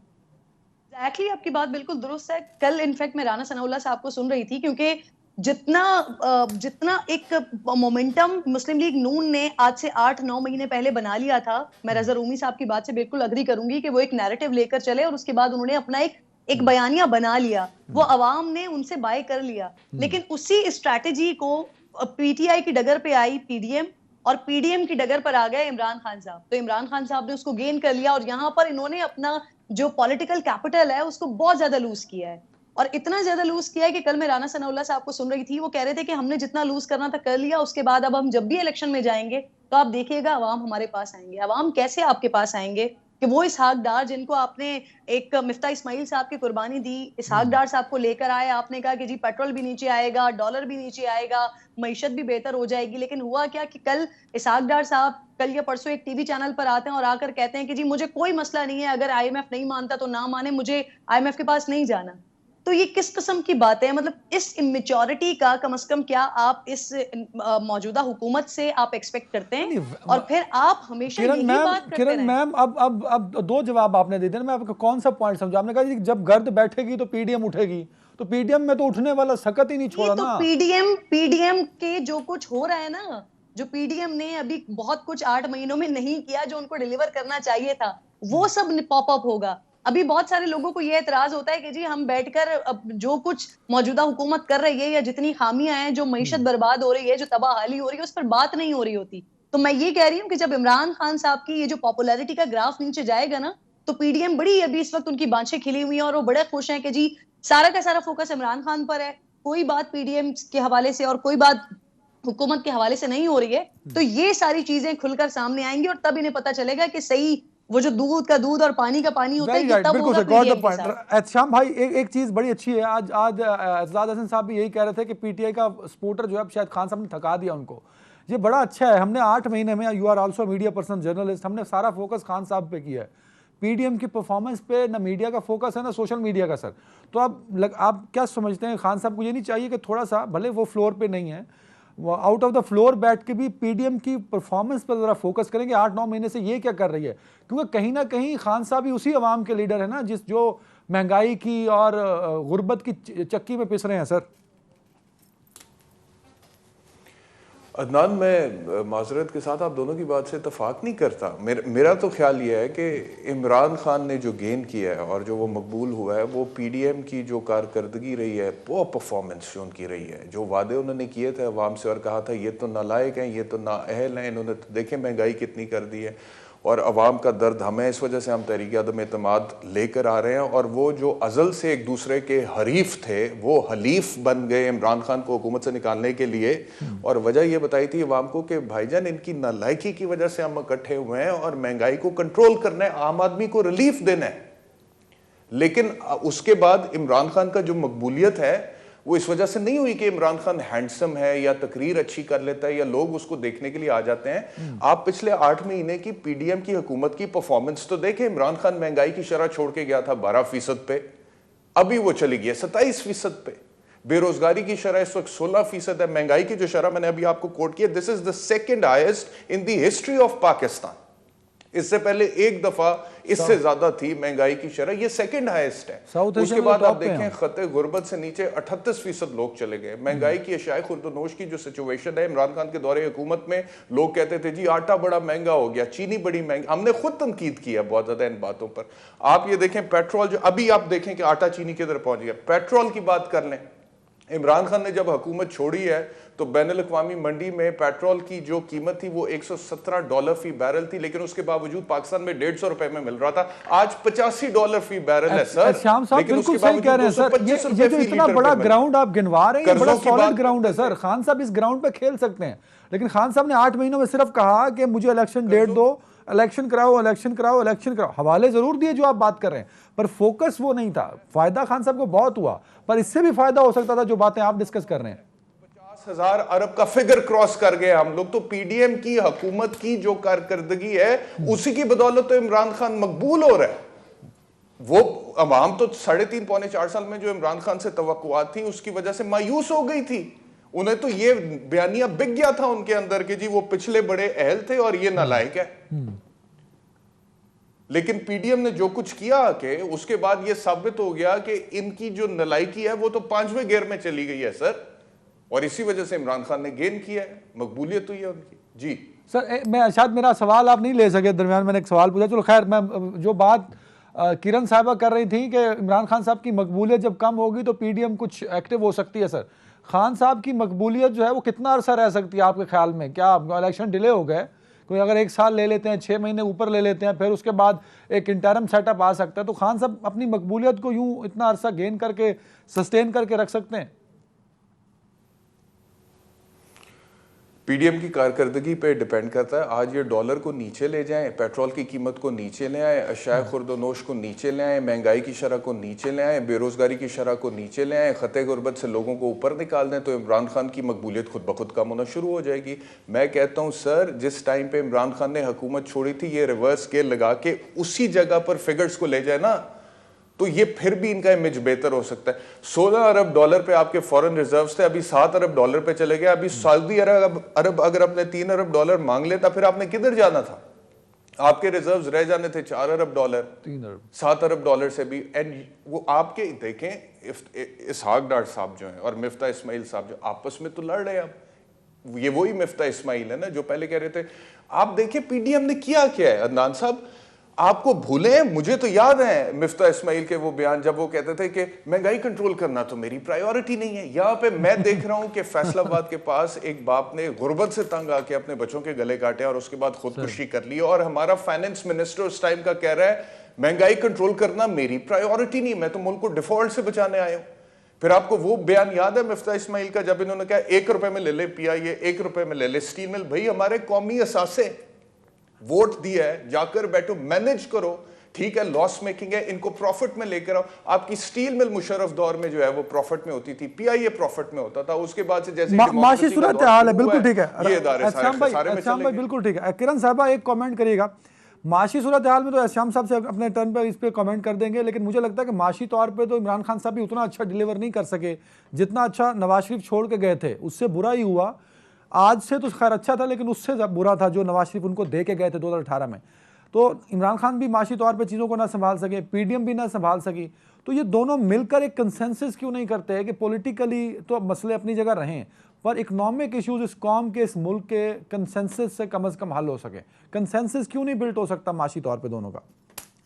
एग्जैक्टली, आपकी बात बिल्कुल दुरुस्त है। कल इनफैक्ट मैं राना सनाउल्लाह साहब को सुन रही थी, क्योंकि जितना एक मोमेंटम मुस्लिम लीग नून ने आज से 8-9 महीने पहले बना लिया था, मैं रज़ा रूमी साहब की बात से बिल्कुल अग्री करूंगी कि वो एक नैरेटिव लेकर चले, और उसके बाद उन्होंने अपना एक बयानिया बना लिया, वो अवाम ने उनसे बाय कर लिया। लेकिन उसी स्ट्रैटेजी को पीटीआई की डगर पे आई पीडीएम, और पीडीएम की डगर पर आ गए इमरान खान साहब। तो इमरान खान साहब ने उसको गेन कर लिया, और यहाँ पर इन्होंने अपना जो पॉलिटिकल कैपिटल है उसको बहुत ज्यादा लूज किया है, और इतना ज्यादा लूज किया है कि कल मैं राना सनाउल्लाह साहब को सुन रही थी, वो कह रहे थे कि हमने जितना लूज करना था कर लिया, उसके बाद अब हम जब भी इलेक्शन में जाएंगे तो आप देखिएगा अवाम हमारे पास आएंगे। अवाम कैसे आपके पास आएंगे कि वो इसहाक डार, जिनको आपने एक मिफ्ता इस्माइल साहब की कुर्बानी दी, इसहाक डार साहब को लेकर आए, आपने कहा कि जी पेट्रोल भी नीचे आएगा, डॉलर भी नीचे आएगा, मईशत भी बेहतर हो जाएगी। लेकिन हुआ क्या कि कल इसहाक डार साहब कल या परसों एक टीवी चैनल पर आते हैं और आकर कहते हैं कि जी मुझे कोई मसला नहीं है, अगर आईएमएफ नहीं मानता तो ना माने, मुझे आईएमएफ के पास नहीं जाना। तो ये किस किस्म की बात है? मतलब इस इमेच्योरिटी का कम से कम क्या आप इस मौजूदा हुकूमत से आप एक्सपेक्ट करते हैं? और फिर आप हमेशा यही बात करते किरण मैम, अब 2 जवाब आपने दे दिए। मैं आपको कौन सा पॉइंट समझा? आपने कहा जब गर्द बैठेगी तो पीडीएम उठेगी, तो पीडीएम में तो उठने वाला सकत ही नहीं छोड़ा तो ना। पीडीएम के जो कुछ हो रहा है ना, जो पीडीएम ने अभी बहुत कुछ 8 महीनों में नहीं किया जो उनको डिलीवर करना चाहिए था, वो सब पॉप अप होगा। अभी बहुत सारे लोगों को ये एतराज होता है कि जी हम बैठकर अब जो कुछ मौजूदा हुकूमत कर रही है या जितनी खामियां हैं, जो मईशत बर्बाद हो रही है, जो तबाहाली हो रही है, उस पर बात नहीं हो रही होती। तो मैं ये कह रही हूँ कि जब इमरान खान साहब की ये जो पॉपुलैरिटी का ग्राफ नीचे जाएगा ना, तो पीडीएम बड़ी अभी इस वक्त उनकी बांछें खिली हुई हैं, और वो बड़े खुश हैं कि जी सारा का सारा फोकस इमरान खान पर है, कोई बात पीडीएम के हवाले से और कोई बात हुकूमत के हवाले से नहीं हो रही है। तो ये सारी चीजें खुलकर सामने आएंगी, और तब इन्हें पता चलेगा कि सही वो जो दूध का दूध और पानी का पानी होता है, ये तब होगा पीडीएम के साथ। एहतशाम भाई, एक चीज बड़ी अच्छी है, आज एजाज हसन साहब भी यही कह रहे थे कि पीटीआई का सपोर्टर जो है शायद खान साहब ने थका दिया उनको। ये बड़ा अच्छा है। हमने 8 महीने में, you are also media person, journalist, हमने सारा फोकस खान साहब पे किया है। पीडीएम की परफॉर्मेंस पे ना मीडिया का फोकस है ना सोशल मीडिया का सर। तो आप क्या समझते हैं, खान साहब को ये नहीं चाहिए कि थोड़ा सा, भले वो फ्लोर पे नहीं है, आउट ऑफ द फ्लोर बैठ के भी पीडीएम की परफॉर्मेंस पर जरा फोकस करेंगे? 8-9 महीने से ये क्या कर रही है? क्योंकि कहीं ना कहीं खान साहब भी उसी अवाम के लीडर है ना, जो महंगाई की और गुर्बत की चक्की में पिस रहे हैं सर। अदनान, मैं माजरत के साथ आप दोनों की बात से इतफाक नहीं करता। मेरा तो ख्याल ये है कि इमरान खान ने जो गेन किया है और जो वो मकबूल हुआ है, वो पीडीएम की जो कारकर्दगी रही है, वो परफॉर्मेंस जो उनकी रही है, जो वादे उन्होंने किए थे अवाम से और कहा था ये तो नालायक हैं, ये तो नाअहल हैं, इन्होंने तो देखें महंगाई कितनी कर दी है और अवाम का दर्द हमें, इस वजह से हम तहरीक अदम एतमाद लेकर आ रहे हैं। और वो जो अज़ल से एक दूसरे के हरीफ थे, वो हलीफ बन गए इमरान खान को हुकूमत से निकालने के लिए। और वजह ये बताई थी अवाम को कि भाईजान, इनकी नालायकी की वजह से हम इकट्ठे हुए हैं और महंगाई को कंट्रोल करना है, आम आदमी को रिलीफ देना है। लेकिन उसके बाद इमरान खान का जो मकबूलियत है वो इस वजह से नहीं हुई कि इमरान खान हैंडसम है या तकरीर अच्छी कर लेता है या लोग उसको देखने के लिए आ जाते हैं। आप पिछले 8 महीने की पीडीएम की हुकूमत की परफॉर्मेंस तो देखें। इमरान खान महंगाई की शरह छोड़ के गया था 12% पे, अभी वो चली गई है 27% पे। बेरोजगारी की शरह इस वक्त 16% है। महंगाई की जो शरह मैंने अभी आपको कोट किया, this is the second highest in the history of Pakistan. इससे पहले एक दफा इससे ज्यादा थी महंगाई की शरह, ये सेकंड हाईएस्ट है। उसके बाद आप देखें खते गुर्बत से नीचे 38% लोग चले गए। महंगाई की अशाए खुर्दनोश की जो सिचुएशन है, इमरान खान के दौरे हुकूमत में लोग कहते थे जी आटा बड़ा महंगा हो गया, चीनी बड़ी महंगी। हमने खुद तनकीद किया बहुत ज्यादा इन बातों पर। आप ये देखें पेट्रोल, जो अभी आप देखें कि आटा चीनी किधर पहुंच गया। पेट्रोल की बात कर लें, इमरान खान ने जब हुकूमत छोड़ी है तो बैनुल-अक़वामी मंडी में पेट्रोल की जो कीमत थी वो $117 फी बैरल थी, लेकिन उसके बावजूद पाकिस्तान में $150 में मिल रहा था। आज $85 फी बैरल है सर। श्याम साहब बिल्कुल सही कह रहे हैं सर। ये जो इतना बड़ा ग्राउंड आप गिनवा रहे हैं, बड़ा सॉलिड ग्राउंड है सर। खान साहब इस ग्राउंड पे खेल सकते हैं, लेकिन खान साहब ने 8 महीनों में सिर्फ कहा कि मुझे इलेक्शन डेट दो, इलेक्शन कराओ, इलेक्शन कराओ, इलेक्शन कराओ। हवाले जरूर दिए जो आप बात कर रहे हैं, पर फोकस वो नहीं था। फायदा खान साहब को बहुत हुआ, पर इससे भी फायदा हो सकता था जो बातें आप डिस्कस कर रहे हैं। 50,000 अरब का फिगर क्रॉस कर गए हम लोग। तो पीडीएम की हुकूमत की जो कारकर्दगी है, उसी की बदौलत तो इमरान खान मकबूल हो रहा है। वो अवाम तो 3.5 पौने 4 साल में जो इमरान खान से तवक्कुआत थी उसकी वजह से मायूस हो गई थी। उन्हें तो ये बयानिया बिक गया था उनके अंदर कि जी वो पिछले बड़े अहल थे और ये नालायक है। लेकिन पीडीएम ने जो कुछ किया कि उसके बाद ये साबित हो गया कि इनकी जो नालायकी है वो तो 5वें गियर में चली गई है सर। और इसी वजह से इमरान खान ने गेन किया है, मकबूलियत हुई है उनकी। जी सर, मैं शायद मेरा सवाल आप नहीं ले सके, दरमियान मैंने एक सवाल पूछा। चलो खैर, मैं जो बात किरण साहबा कर रही थी कि इमरान खान साहब की मकबूलियत जब कम होगी तो पीडीएम कुछ एक्टिव हो सकती है। सर, खान साहब की मकबूलियत जो है वो कितना अरसा रह सकती है आपके ख्याल में? क्या इलेक्शन डिले हो गए, कोई अगर 1 साल ले लेते हैं, 6 महीने ऊपर ले लेते हैं, फिर उसके बाद एक इंटरम सेटअप आ सकता है, तो खान साहब अपनी मकबूलियत को यूं इतना अरसा गेन करके सस्टेन करके रख सकते हैं? पीडीएम की कारकर्दगी पे डिपेंड करता है। आज ये डॉलर को नीचे ले जाएं, पेट्रोल की कीमत को नीचे ले आए, अशाए खुर्दनोश को नीचे ले आए, महंगाई की शरह को नीचे ले आए, बेरोजगारी की शरह को नीचे ले आए, खते गुर्बत से लोगों को ऊपर निकाल दें, तो इमरान खान की मकबूलियत खुद ब खुद कम होना शुरू हो जाएगी। मैं कहता हूँ सर, जिस टाइम पे इमरान खान ने हुकूमत छोड़ी थी, ये रिवर्स स्केल लगा के उसी जगह पर फिगर्स को ले जाए ना, तो ये फिर भी इनका इमेज बेहतर हो सकता है। $16 अरब पे आपके फॉरेन रिजर्व्स थे, अभी $7 अरब पे चले गए। अभी सऊदी अरब अगर अपने $3 अरब मांग लेता, फिर आपने किधर जाना था? आपके रिजर्व्स रह जाने थे $4 अरब, 3 अरब, $7 अरब से भी। एंड वो आपके देखें, इसहाक डार साहब जो हैं और मिफ्ता इस्माइल साहब जो आपस में तो लड़ रहे हैं। अब ये वही मिफ्ता इस्माइल है ना जो पहले कह रहे थे। आप देखिए पीडीएम ने किया क्या है। अदनान साहब, आपको भूले, मुझे तो याद है मिफ्ता इस्माइल के वो बयान जब वो कहते थे कि महंगाई कंट्रोल करना तो मेरी प्रायोरिटी नहीं है। यहाँ पे मैं देख रहा हूं कि फैसलाबाद के पास एक बाप ने गुर्बत से तंग आके अपने बच्चों के गले काटे और उसके बाद खुदकुशी कर ली, और हमारा फाइनेंस मिनिस्टर उस टाइम का कह रहा है महंगाई कंट्रोल करना मेरी प्रायोरिटी नहीं, मैं तो मुल्क को डिफॉल्ट से बचाने आया हूं। फिर आपको वो बयान याद है मिफ्ता इस्माइल का जब इन्होंने कहा ₹1 में ले ले पीआईए, ₹1 में ले ले स्टील मिल। भाई हमारे कौमी असासे वोट दिया है, जाकर बैठो, मैनेज करो। ठीक है लॉस मेकिंग है, इनको प्रॉफिट में लेकर आओ। आपकी स्टील मिल मुशर्रफ दौर में जो है वो प्रॉफिट में होती थी, पीआईए प्रॉफिट में होता था। उसके बाद से जैसे माशी सूरत हाल है, बिल्कुल ठीक है। श्याम भाई बिल्कुल ठीक है। किरण साहबा एक कमेंट करिएगा। माशी सूरत हाल में तो श्याम साहब से अपने टर्न पर इस पर कमेंट कर देंगे, लेकिन मुझे लगता है कि माशी तौर पे तो इमरान खान साहब भी उतना अच्छा डिलीवर नहीं कर सके जितना अच्छा नवाज शरीफ छोड़ के गए थे। उससे बुरा ही हुआ। आज से तो खैर अच्छा था, लेकिन उससे बुरा था जो नवाज शरीफ उनको दे के गए थे 2018 में। तो इमरान खान भी माशी तौर पे चीज़ों को ना संभाल सके, पीडीएम भी ना संभाल सकी, तो ये दोनों मिलकर एक कंसेंसस क्यों नहीं करते हैं कि पॉलिटिकली तो मसले अपनी जगह रहें, पर इकोनॉमिक इश्यूज इस कौम के, इस मुल्क के कंसेंसस से कम हल हो सके। कंसेंसस क्यों नहीं बिल्ट हो सकता माशी तौर पे दोनों का?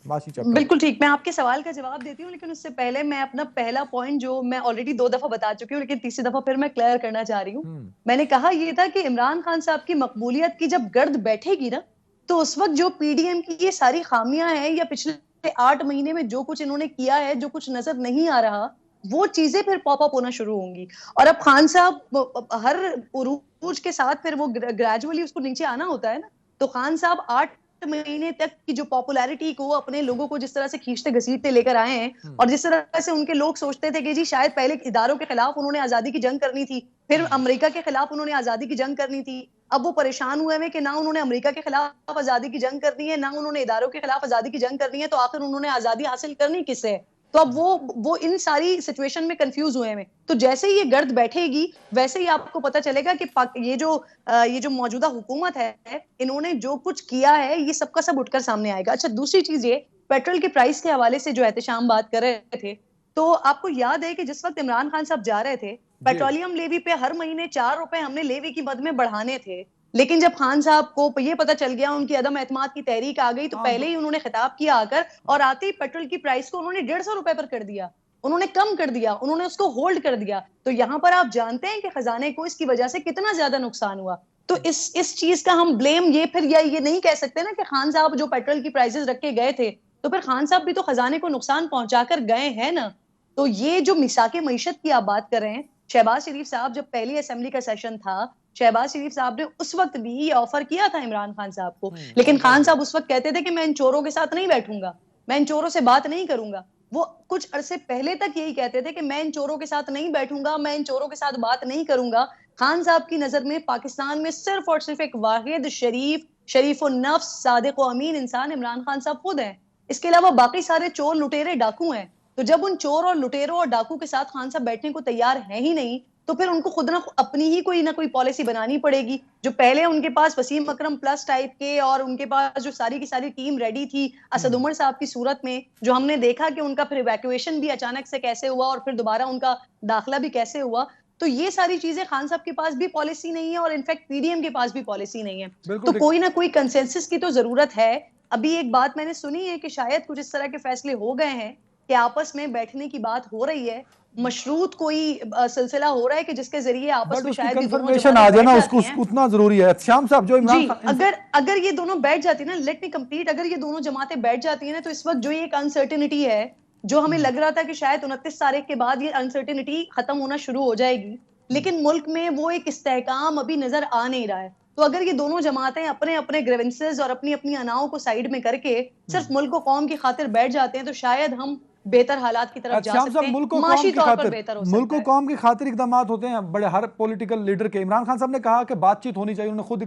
माशी चैप्टर। बिल्कुल ठीक, मैं आपके सवाल का जवाब देती हूँ, लेकिन उससे पहले मैं अपना पहला पॉइंट जो मैं ऑलरेडी 2 दफा बता चुकी हूँ, लेकिन तीसरी दफा फिर मैं क्लियर करना चाह रही हूँ। मैंने कहा ये था कि इमरान खान साहब की मकबूलियत की जब गर्द बैठेगी ना, तो उस वक्त जो पीडीएम की ये सारी खामियां हैं या पिछले 8 महीने में जो कुछ इन्होंने किया है, जो कुछ नजर नहीं आ रहा, वो चीजें फिर पॉप अप होना शुरू होंगी। और अब खान साहब हर उरूज के साथ फिर वो ग्रेजुअली उसको नीचे आना होता है ना, तो खान साहब 8 महीने तक की जो पॉपुलैरिटी को, अपने लोगों को जिस तरह से खींचते घसीटते लेकर आए हैं, और जिस तरह से उनके लोग सोचते थे कि जी शायद पहले इदारों के खिलाफ उन्होंने आजादी की जंग करनी थी, फिर अमेरिका के खिलाफ उन्होंने आजादी की जंग करनी थी, अब वो परेशान हुए हैं कि ना उन्होंने अमेरिका के खिलाफ आजादी की जंग करनी है, ना उन्होंने इदारों के खिलाफ आजादी की जंग करनी है, तो आखिर उन्होंने आजादी हासिल करनी किससे? तो अब वो इन सारी सिचुएशन में कंफ्यूज हुए हैं। तो जैसे ही ये गर्द बैठेगी, वैसे ही आपको पता चलेगा कि ये जो मौजूदा हुकूमत है, इन्होंने जो कुछ किया है, ये सबका सब उठकर सामने आएगा। अच्छा, दूसरी चीज ये पेट्रोल के प्राइस के हवाले से जो एहतशाम बात कर रहे थे, तो आपको याद है कि जिस वक्त इमरान खान साहब जा रहे थे, पेट्रोलियम लेवी पे हर महीने 4 रुपए हमने लेवी की मद में बढ़ाने थे, लेकिन जब खान साहब को ये पता चल गया, उनकी अदम एतमाद की तहरीक आ गई, तो पहले ही उन्होंने खिताब किया आकर, और आते ही पेट्रोल की प्राइस को उन्होंने 150 रुपए पर कर दिया, उन्होंने कम कर दिया, उन्होंने उसको होल्ड कर दिया। तो यहाँ पर आप जानते हैं कि खजाने को इसकी वजह से कितना ज्यादा नुकसान हुआ। तो इस चीज का हम ब्लेम ये नहीं कह सकते ना कि खान साहब जो पेट्रोल की प्राइसेस रख के गए थे, तो फिर खान साहब भी तो खजाने को नुकसान पहुंचाकर गए हैं ना। तो ये जो मिसाके मईशत की आप बात कर रहे हैं, शहबाज शरीफ साहब जब पहली असेंबली का सेशन था, शहबाज शरीफ साहब ने उस वक्त भी ये ऑफर किया था इमरान खान साहब को, लेकिन खान साहब उस वक्त कहते थे कि मैं इन चोरों के साथ नहीं बैठूंगा, मैं इन चोरों से बात नहीं करूंगा। वो कुछ अरसे पहले तक यही कहते थे कि मैं इन चोरों के साथ नहीं बैठूंगा, मैं इन चोरों के साथ बात नहीं करूंगा। खान साहब की नजर में पाकिस्तान में सिर्फ और सिर्फ एक वाहिद शरीफ और नफ्स सादिक और अमीन इंसान इमरान खान साहब खुद हैं। इसके अलावा बाकी सारे चोर लुटेरे डाकू हैं। तो जब उन चोर और लुटेरों और डाकू के साथ खान साहब बैठने को तैयार है ही नहीं, तो फिर उनको खुद ना अपनी ही कोई ना कोई पॉलिसी बनानी पड़ेगी। जो पहले उनके पास वसीम अकरम प्लस टाइप के, और उनके पास जो सारी की सारी टीम रेडी थी असद उमर साहब की सूरत में, जो हमने देखा कि उनका फिर इवैक्यूएशन भी अचानक से कैसे हुआ और फिर दोबारा उनका दाखिला भी कैसे हुआ, तो ये सारी चीजें खान साहब के पास भी पॉलिसी नहीं है, और इनफैक्ट पीडीएम के पास भी पॉलिसी नहीं है। तो कोई ना कोई कंसेंसस की तो जरूरत है। अभी एक बात मैंने सुनी है कि शायद कुछ इस तरह के फैसले हो गए हैं कि आपस में बैठने की बात हो रही है, मशरूत कोई सिलसिला हो रहा है कि जिसके जरिए आपस में शायद कंफर्मेशन आ जाए ना, उसको उतना जरूरी है। श्याम साहब, जो इमरान अगर ये दोनों बैठ जाती है ना, लेट मी कंप्लीट, अगर ये दोनों जमातें बैठ जाती है ना, तो इस वक्त जो ये एक अनसर्टेनिटी है, जो हमें लग रहा था कि शायद 29 तारीख के बाद ये अनसर्टेनिटी खत्म होना शुरू हो जाएगी, लेकिन मुल्क में वो एक इस्तेहकाम अभी नजर आ नहीं रहा है। तो अगर ये दोनों जमातें अपने अपने ग्रीवेंसेस और अपनी अपनी अनाओं को साइड में करके सिर्फ मुल्क और कौम की खातिर बैठ जाते हैं, तो शायद हम बेहतर हालात की तरफ जा सकते हैं। माशी तौर पर बेहतर हो सकता है। मुल्क और कौम की खातिर इकदाम होते हैं बड़े हर पॉलिटिकल लीडर के। इमरान खान साहब ने कहा कि बातचीत होनी चाहिए, उन्होंने खुद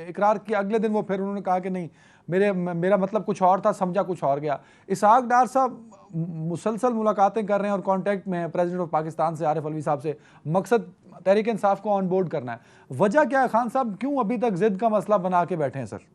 इकरार किया। अगले दिन वो फिर उन्होंने कहा कि नहीं, मेरा मतलब कुछ और था, समझा कुछ और गया। इसहाक डार साहब मुसलसल मुलाकातें कर रहे हैं और कांटेक्ट में है प्रेसिडेंट ऑफ पाकिस्तान से, आरिफ अलवी साहब से। मकसद तहरीक इंसाफ को ऑन बोर्ड करना है। वजह क्या है खान साहब, क्यों अभी तक जिद का मसला बना के बैठे हैं सर?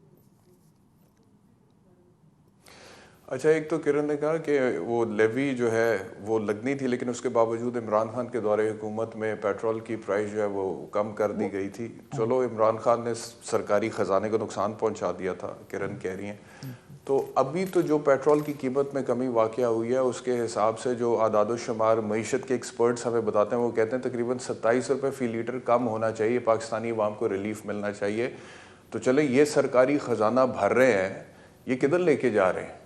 अच्छा, एक तो किरण ने कहा कि वो लेवी जो है वो लगनी थी, लेकिन उसके बावजूद इमरान खान के दौरे हुकूमत में पेट्रोल की प्राइस जो है वो कम कर दी गई थी। चलो, इमरान खान ने सरकारी ख़जाने को नुकसान पहुंचा दिया था, किरण कह रही हैं। तो अभी तो जो पेट्रोल की कीमत में कमी वाक़या हुई है, उसके हिसाब से जो आदाद शुमार मईशत के एक्सपर्ट्स हमें बताते हैं, वो कहते हैं तकरीबन 27 रुपये फ़ी लीटर कम होना चाहिए, पाकिस्तानी अवाम को रिलीफ मिलना चाहिए। तो चले, ये सरकारी ख़जाना भर रहे हैं, ये किधर लेके जा रहे हैं?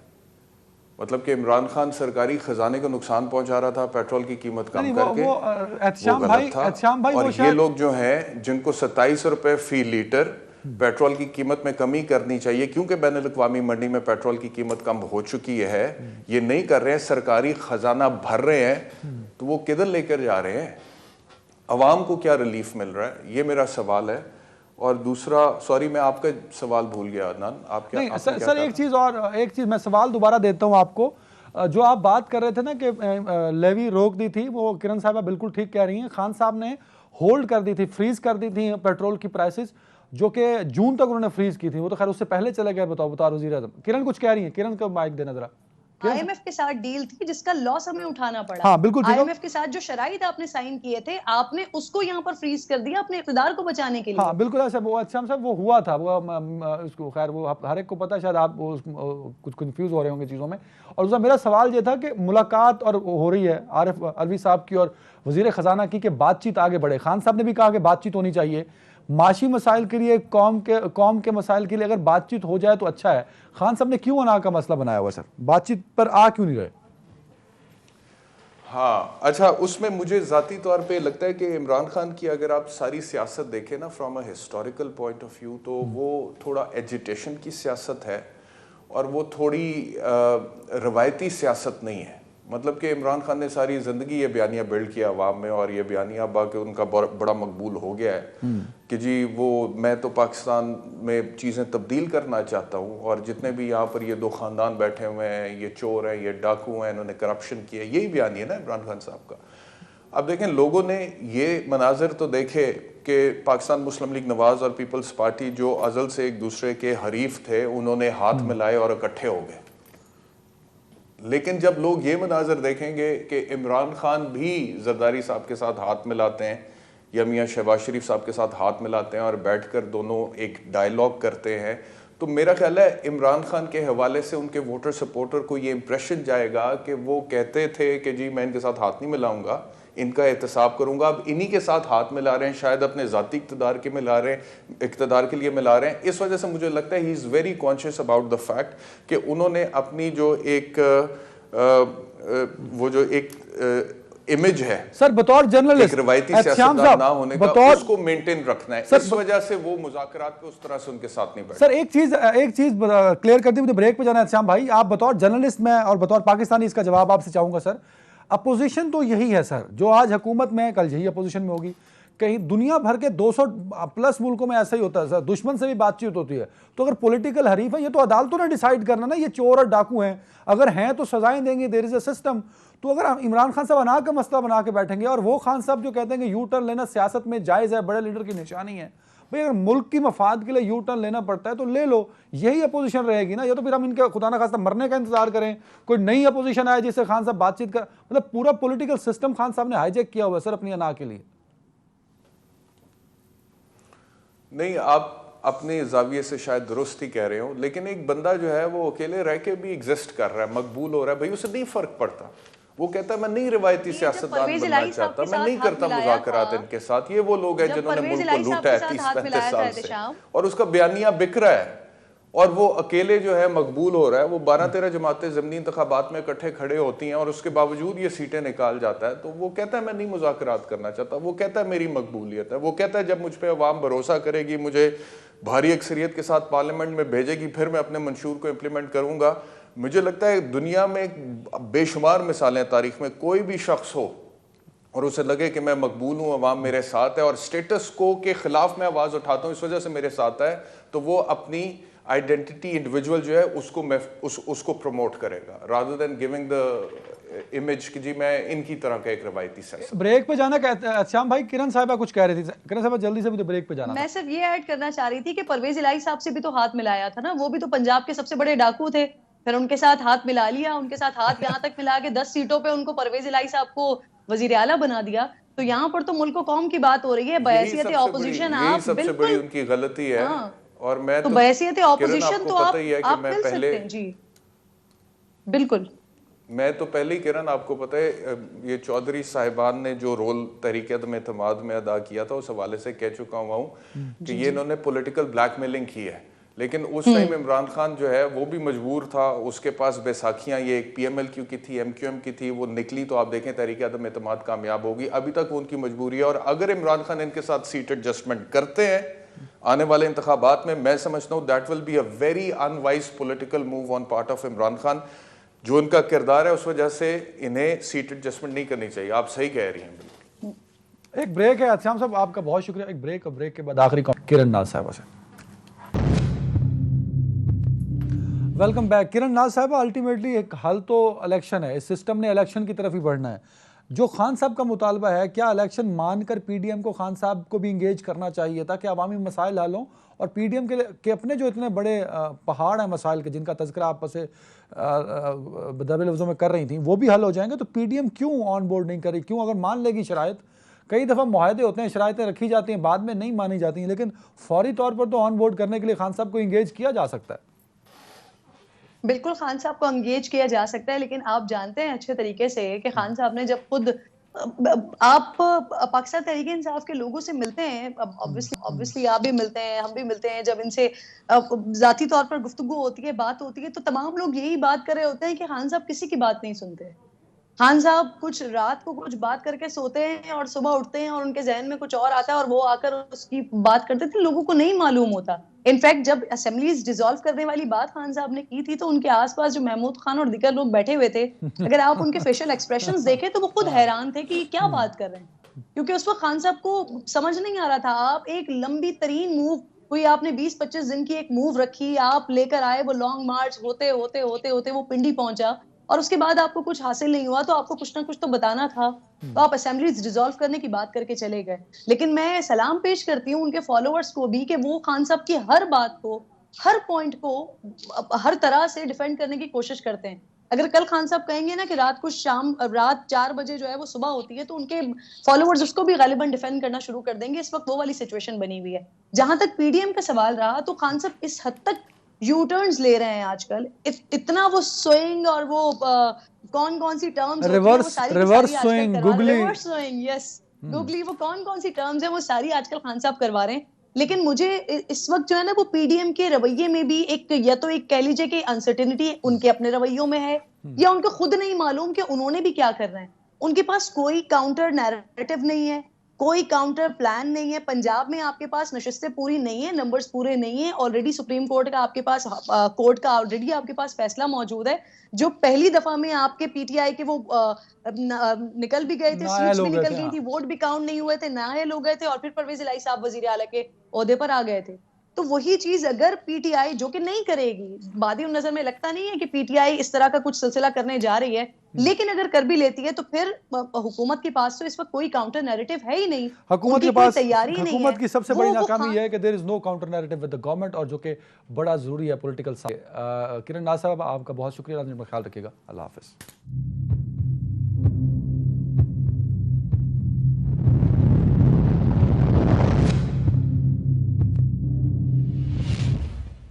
मतलब कि इमरान खान सरकारी खजाने को नुकसान पहुंचा रहा था पेट्रोल की कीमत कम करके, वो गलत था। और ये लोग जो हैं जिनको 27 रुपए फी लीटर पेट्रोल की कीमत में कमी करनी चाहिए, क्योंकि बैनुल-अक़वामी मंडी में पेट्रोल की कीमत कम हो चुकी है, ये नहीं कर रहे हैं, सरकारी खजाना भर रहे हैं, तो वो किधर लेकर जा रहे हैं? अवाम को क्या रिलीफ मिल रहा है? ये मेरा सवाल है। और दूसरा, सॉरी मैं आपका सवाल भूल गया अदनान, आप क्या? नहीं सर, एक चीज़ मैं सवाल दोबारा देता हूँ आपको। जो आप बात कर रहे थे ना कि लेवी रोक दी थी, वो किरण साहबा बिल्कुल ठीक कह रही हैं। खान साहब ने होल्ड कर दी थी, फ्रीज कर दी थी पेट्रोल की प्राइसेस, जो कि जून तक उन्होंने फ्रीज की थी। वो तो खैर उससे पहले चले गए। बताओ वज़ीर आज़म। किरण कुछ कह रही हैं, किरण को माइक देना जरा। IMF के साथ डील थी जिसका लॉस हमें उठाना पड़ा। हाँ, बिल्कुल ठीक है। IMF के साथ जो शराइत आपने साइन किए थे, आपने उसको यहाँ पर फ्रीज कर दिया अपने इक़्तिदार को बचाने के लिए। हाँ बिल्कुल ऐसा, वो अच्छा साहब वो हुआ था, वो उसको खैर वो हर एक को पता है, शायद आप कुछ कंफ्यूज हो रहे होंगे चीज़ों में। और दूसरा मेरा सवाल ये था कि मुलाकात और हो रही है आरिफ अलवी साहब की और वज़ीर ख़जाना की कि बातचीत आगे बढ़े। खान साहब ने भी कहा कि बातचीत होनी चाहिए, माशी मसाइल के लिए, कौम के मसाइल के लिए अगर बातचीत हो जाए तो अच्छा है। खान साहब ने क्यों अना का मसला बनाया हुआ सर, बातचीत पर आ क्यों नहीं रहे? हाँ अच्छा, उसमें मुझे ज़ाती तौर पे लगता है कि इमरान खान की अगर आप सारी सियासत देखें ना from a historical point of view, तो वो थोड़ा एजिटेशन की सियासत है और वो थोड़ी रवायती सियासत नहीं है। मतलब कि इमरान खान ने सारी ज़िंदगी ये बयानिया बिल्ड किया अवाम में, और ये बयानिया बाकी उनका बड़ा मकबूल हो गया है कि जी वो मैं तो पाकिस्तान में चीज़ें तब्दील करना चाहता हूँ, और जितने भी यहाँ पर ये दो ख़ानदान बैठे हुए हैं, ये चोर हैं, ये डाकू हैं, इन्होंने करप्शन किया, यही बयानिया ना इमरान खान साहब का। अब देखें, लोगों ने ये मनाजिर तो देखे कि पाकिस्तान मुस्लिम लीग नवाज़ और पीपल्स पार्टी जो अज़ल से एक दूसरे के हरीफ थे, उन्होंने हाथ मिलाए और इकट्ठे हो गए। लेकिन जब लोग ये मनाजर देखेंगे कि इमरान खान भी जरदारी साहब के साथ हाथ मिलाते हैं या मियाँ शहबाज शरीफ साहब के साथ हाथ मिलाते हैं और बैठकर दोनों एक डायलॉग करते हैं, तो मेरा ख्याल है इमरान खान के हवाले से उनके वोटर सपोर्टर को ये इम्प्रेशन जाएगा कि वो कहते थे कि जी मैं इनके साथ हाथ नहीं मिलाऊंगा, इनका एहतसाब करूंगा। अब इन्हीं के साथ हाथ मिला रहे हैं, शायद अपने ज़ाती इक़्तिदार के मिला रहे हैं, इक़्तिदार के लिए मिला रहे हैं। इस वजह से मुझे लगता है he is very conscious about the fact कि उन्होंने अपनी जो एक वो जो एक इमेज है सर बतौर जर्नलिस्ट, रवायती सियासतदान ना होने का, उसको मेंटेन रखना है। इस वजह से वो मुज़ाकरात पे उस तरह से उनके साथ नहीं बैठे। सर एक चीज क्लियर करते हुए ब्रेक पे जाना है श्याम भाई, आप बतौर जर्नलिस्ट में और बतौर पाकिस्तानी इसका जवाब आपसे चाहूंगा सर। अपोजिशन तो यही है सर, जो आज हुकूमत में है कल यही अपोजिशन में होगी। कहीं दुनिया भर के 200 प्लस मुल्कों में ऐसा ही होता है सर, दुश्मन से भी बातचीत होती है। तो अगर पॉलिटिकल हरीफ है, ये तो अदालतों ने डिसाइड करना ना, ये चोर और डाकू हैं, अगर हैं तो सजाएं देंगे, देयर इज अ सिस्टम। तो अगर इमरान खान साहब अना का मसला बना के बैठेंगे और वो खान साहब जो कहते हैं कि यू टर्न लेना सियासत में जायज़ है, बड़े लीडर की निशानी है, भाई अगर मुल्क की मफाद के लिए यू टर्न लेना पड़ता है तो ले लो, यही अपोजिशन रहेगी ना। या तो फिर हम इनके खुदा ना खास्ता मरने का इंतजार करें, कोई नई अपोजिशन आए जिससे खान साहब बातचीत कर, मतलब पूरा पॉलिटिकल सिस्टम खान साहब ने हाईजैक किया हुआ है सर अपनी अना के लिए। नहीं, आप अपने जाविये से शायद दुरुस्त ही कह रहे हो, लेकिन एक बंदा जो है वो अकेले रह के भी एग्जिस्ट कर रहा है, मकबूल हो रहा है, भाई उसे नहीं फर्क पड़ता। वो कहता है मैं नहीं रिवायती सियासतदान बनना चाहता, मैं नहीं करता मुज़ाकरात इनके साथ। ये वो लोग हैं जिन्होंने मुल्क को लूटा है 30-35 साल से, और उसका बयानिया बिक रहा है, और वो अकेले जो है मकबूल हो रहा है। वो 12-13 जमातें ज़मीनी इंतखाबात में इकट्ठे खड़े होती हैं और उसके बावजूद ये सीटें निकाल जाता है। तो वो कहता है मैं नहीं मुज़ाकरात करना चाहता, वो कहता है मेरी मकबूलियत है, वो कहता है जब मुझ पर अवाम भरोसा करेगी, मुझे भारी अक्सरियत के साथ पार्लियामेंट में भेजेगी, फिर मैं अपने मंशूर को इम्प्लीमेंट करूँगा। मुझे लगता है दुनिया में बेशुमार मिसालें, तारीख में कोई भी शख्स हो और उसे लगे कि मैं मकबूल हूँ, अवाम मेरे साथ है और स्टेटस को के खिलाफ मैं आवाज़ उठाता हूँ, इस वजह से मेरे साथ है, तो वो अपनी आइडेंटिटी इंडिविजुअल जो है उसको प्रमोट करेगा, rather than giving the image कि जी मैं इनकी तरह का एक रवायती सियासत। ब्रेक पे जाना कहते श्याम भाई, किरण साहिबा कुछ कह रही थी। किरण साहिबा जल्दी से मुझे ब्रेक पे जाना। मैं सिर्फ ये ऐड करना चाह रही थी कि परवेज इलाही साहब से भी तो हाथ मिलाया था ना, वो भी तो पंजाब के सबसे बड़े डाकू थे, फिर उनके साथ हाथ मिला लिया, उनके साथ हाथ यहाँ तक मिला के 10 सीटों पे उनको परवेज इलाही साहब को वजीर आला बना दिया। तो यहाँ पर तो मुल्क को कौम की बात हो रही है, बहैसियत ऑपोजिशन आप सबसे बड़ी उनकी गलती है। और मैं तो बहैसियत ऑपोजिशन तो आप मिल सकते हैं जी, बिल्कुल। मैं तो पहले ही, किरण आपको पता है, ये चौधरी साहिबान ने जो रोल तहरीक अदम-ए-इत्तेमाद में अदा किया था उस हवाले से कह चुका हुआ हूँ कि ये इन्होंने पॉलिटिकल ब्लैकमेलिंग की है। लेकिन उस टाइम इमरान खान जो है वो भी मजबूर था, उसके पास बैसाखियाँ ये एक PMLQ की थी, MQM की थी, वो निकली तो आप देखें तहरीक अदम-ए-इत्तेमाद कामयाब होगी। अभी तक वो उनकी मजबूरी है, और अगर इमरान खान इनके साथ सीट एडजस्टमेंट करते हैं आने वाले इंतखाबात में, मैं समझता हूँ that will be a very unwise political move on part of Imran Khan. जो उनका किरदार है उस वजह से इन्हें सीट एडजस्टमेंट नहीं करनी चाहिए। आप सही कह रही हैं। एक ब्रेक है श्याम साहब, आपका बहुत शुक्रिया। एक ब्रेक, और ब्रेक के बाद आखिरी किरण नाज साहबा से। Welcome back. किरण नाज साहबा, अल्टीमेटली एक हल तो इलेक्शन है, इस सिस्टम ने इलेक्शन की तरफ ही बढ़ना है। जो खान साहब का मुतालबा है, क्या इलेक्शन मानकर पीडीएम को खान साहब को भी इंगेज करना चाहिए ताकि अवामी मसाइल हल हों, और पीडीएम के अपने जो इतने बड़े पहाड़ हैं मसाइल के जिनका तज़किरा आप से दबे लफ्ज़ों में कर रही थी, वो भी हल हो जाएंगे, तो पीडीएम क्यों ऑन बोर्ड नहीं करेगी? क्यों, अगर मान लेगी शराइत, कई दफ़ा मुआहदे होते हैं, शराइतें रखी जाती हैं, बाद में नहीं मानी जाती हैं, लेकिन फौरी तौर पर तो ऑन बोर्ड करने के लिए खान साहब को इंगेज किया जा सकता है। बिल्कुल खान साहब को एंगेज किया जा सकता है, लेकिन आप जानते हैं अच्छे तरीके से कि खान साहब ने जब खुद आप पाकिस्तान तहरीक इंसाफ के लोगों से मिलते हैं, ऑब्वियसली आप भी मिलते हैं, हम भी मिलते हैं, जब इनसे जाती तौर पर गुफ्तगू होती है, बात होती है, तो तमाम लोग यही बात कर रहे होते हैं कि खान साहब किसी की बात नहीं सुनते। खान साहब कुछ रात को कुछ बात करके सोते हैं और सुबह उठते हैं और उनके जहन में कुछ और आता है और वो आकर उसकी बात करते थे, लोगों को नहीं मालूम होता। इनफैक्ट जब असेंबलीज डिसॉल्व करने वाली बात खान साहब ने की थी तो उनके आसपास जो महमूद खान और दीगर लोग बैठे हुए थे, अगर आप उनके फेशियल एक्सप्रेशंस देखें तो वो खुद हैरान थे कि क्या बात कर रहे हैं, क्योंकि उस वक्त खान साहब को समझ नहीं आ रहा था। आप एक लंबी तरीन मूव, कोई आपने 20-25 दिन की एक मूव रखी, आप लेकर आए, वो लॉन्ग मार्च होते होते होते होते वो पिंडी पहुंचा और उसके बाद आपको कुछ हासिल नहीं हुआ, तो आपको कुछ ना कुछ तो बताना था, तो आप असेंबलीज डिसॉल्व करने की बात करके चले गए। लेकिन मैं सलाम पेश करती हूँ उनके फॉलोअर्स को भी कि वो खान साहब की हर बात को, हर पॉइंट को हर तरह से डिफेंड करने की कोशिश करते हैं। अगर कल खान साहब कहेंगे ना कि रात 4 बजे जो है वो सुबह होती है, तो उनके फॉलोअर्स उसको भी गालिबन डिफेंड करना शुरू कर देंगे। इस वक्त वो वाली सिचुएशन बनी हुई है। जहां तक पीडीएम का सवाल रहा, तो खान साहब इस हद तक यू टर्न्स ले रहे हैं आजकल, इतना वो स्विंग और वो कौन सी टर्म्स रिवर्स स्विंग, गूगली, वो कौन सी टर्म्स है वो सारी आजकल खान साहब करवा रहे हैं। लेकिन मुझे इस वक्त जो है ना वो पीडीएम के रवैये में भी एक, या तो एक कह लीजिए कि अनसर्टेनिटी उनके अपने रवैयों में है, या उनको खुद नहीं मालूम कि उन्होंने भी क्या करना है। उनके पास कोई काउंटर नैरेटिव नहीं है, कोई काउंटर प्लान नहीं है। पंजाब में आपके पास नशिस्तें पूरी नहीं है, नंबर्स पूरे नहीं है, ऑलरेडी सुप्रीम कोर्ट का आपके पास कोर्ट का ऑलरेडी आपके पास फैसला मौजूद है, जो पहली दफा में आपके पीटीआई के वो निकल भी गए थे, सीट्स भी निकल गई थी, वोट भी काउंट नहीं हुए थे, नाअहल हो गए थे, और फिर परवेज इलाही साहब वजीर आला के ओहदे पर आ गए थे। तो वही चीज अगर पीटीआई, जो कि नहीं करेगी, बादी नजर में लगता नहीं है कि पीटीआई इस तरह का कुछ सिलसिला करने जा रही है, लेकिन अगर कर भी लेती है तो फिर हुकूमत के पास तो इस वक्त कोई काउंटर नैरेटिव है ही नहीं, हुकूमत के पास तैयारी नहीं है। हुकूमत की सबसे बड़ी नाकामी है कि there is no counter narrative with the government, और जो कि बड़ा जरूरी है पॉलिटिकल साइड। किरण नाज़ साहब, आपका बहुत शुक्रिया, ख्याल रखिएगा, अल्लाह हाफिज।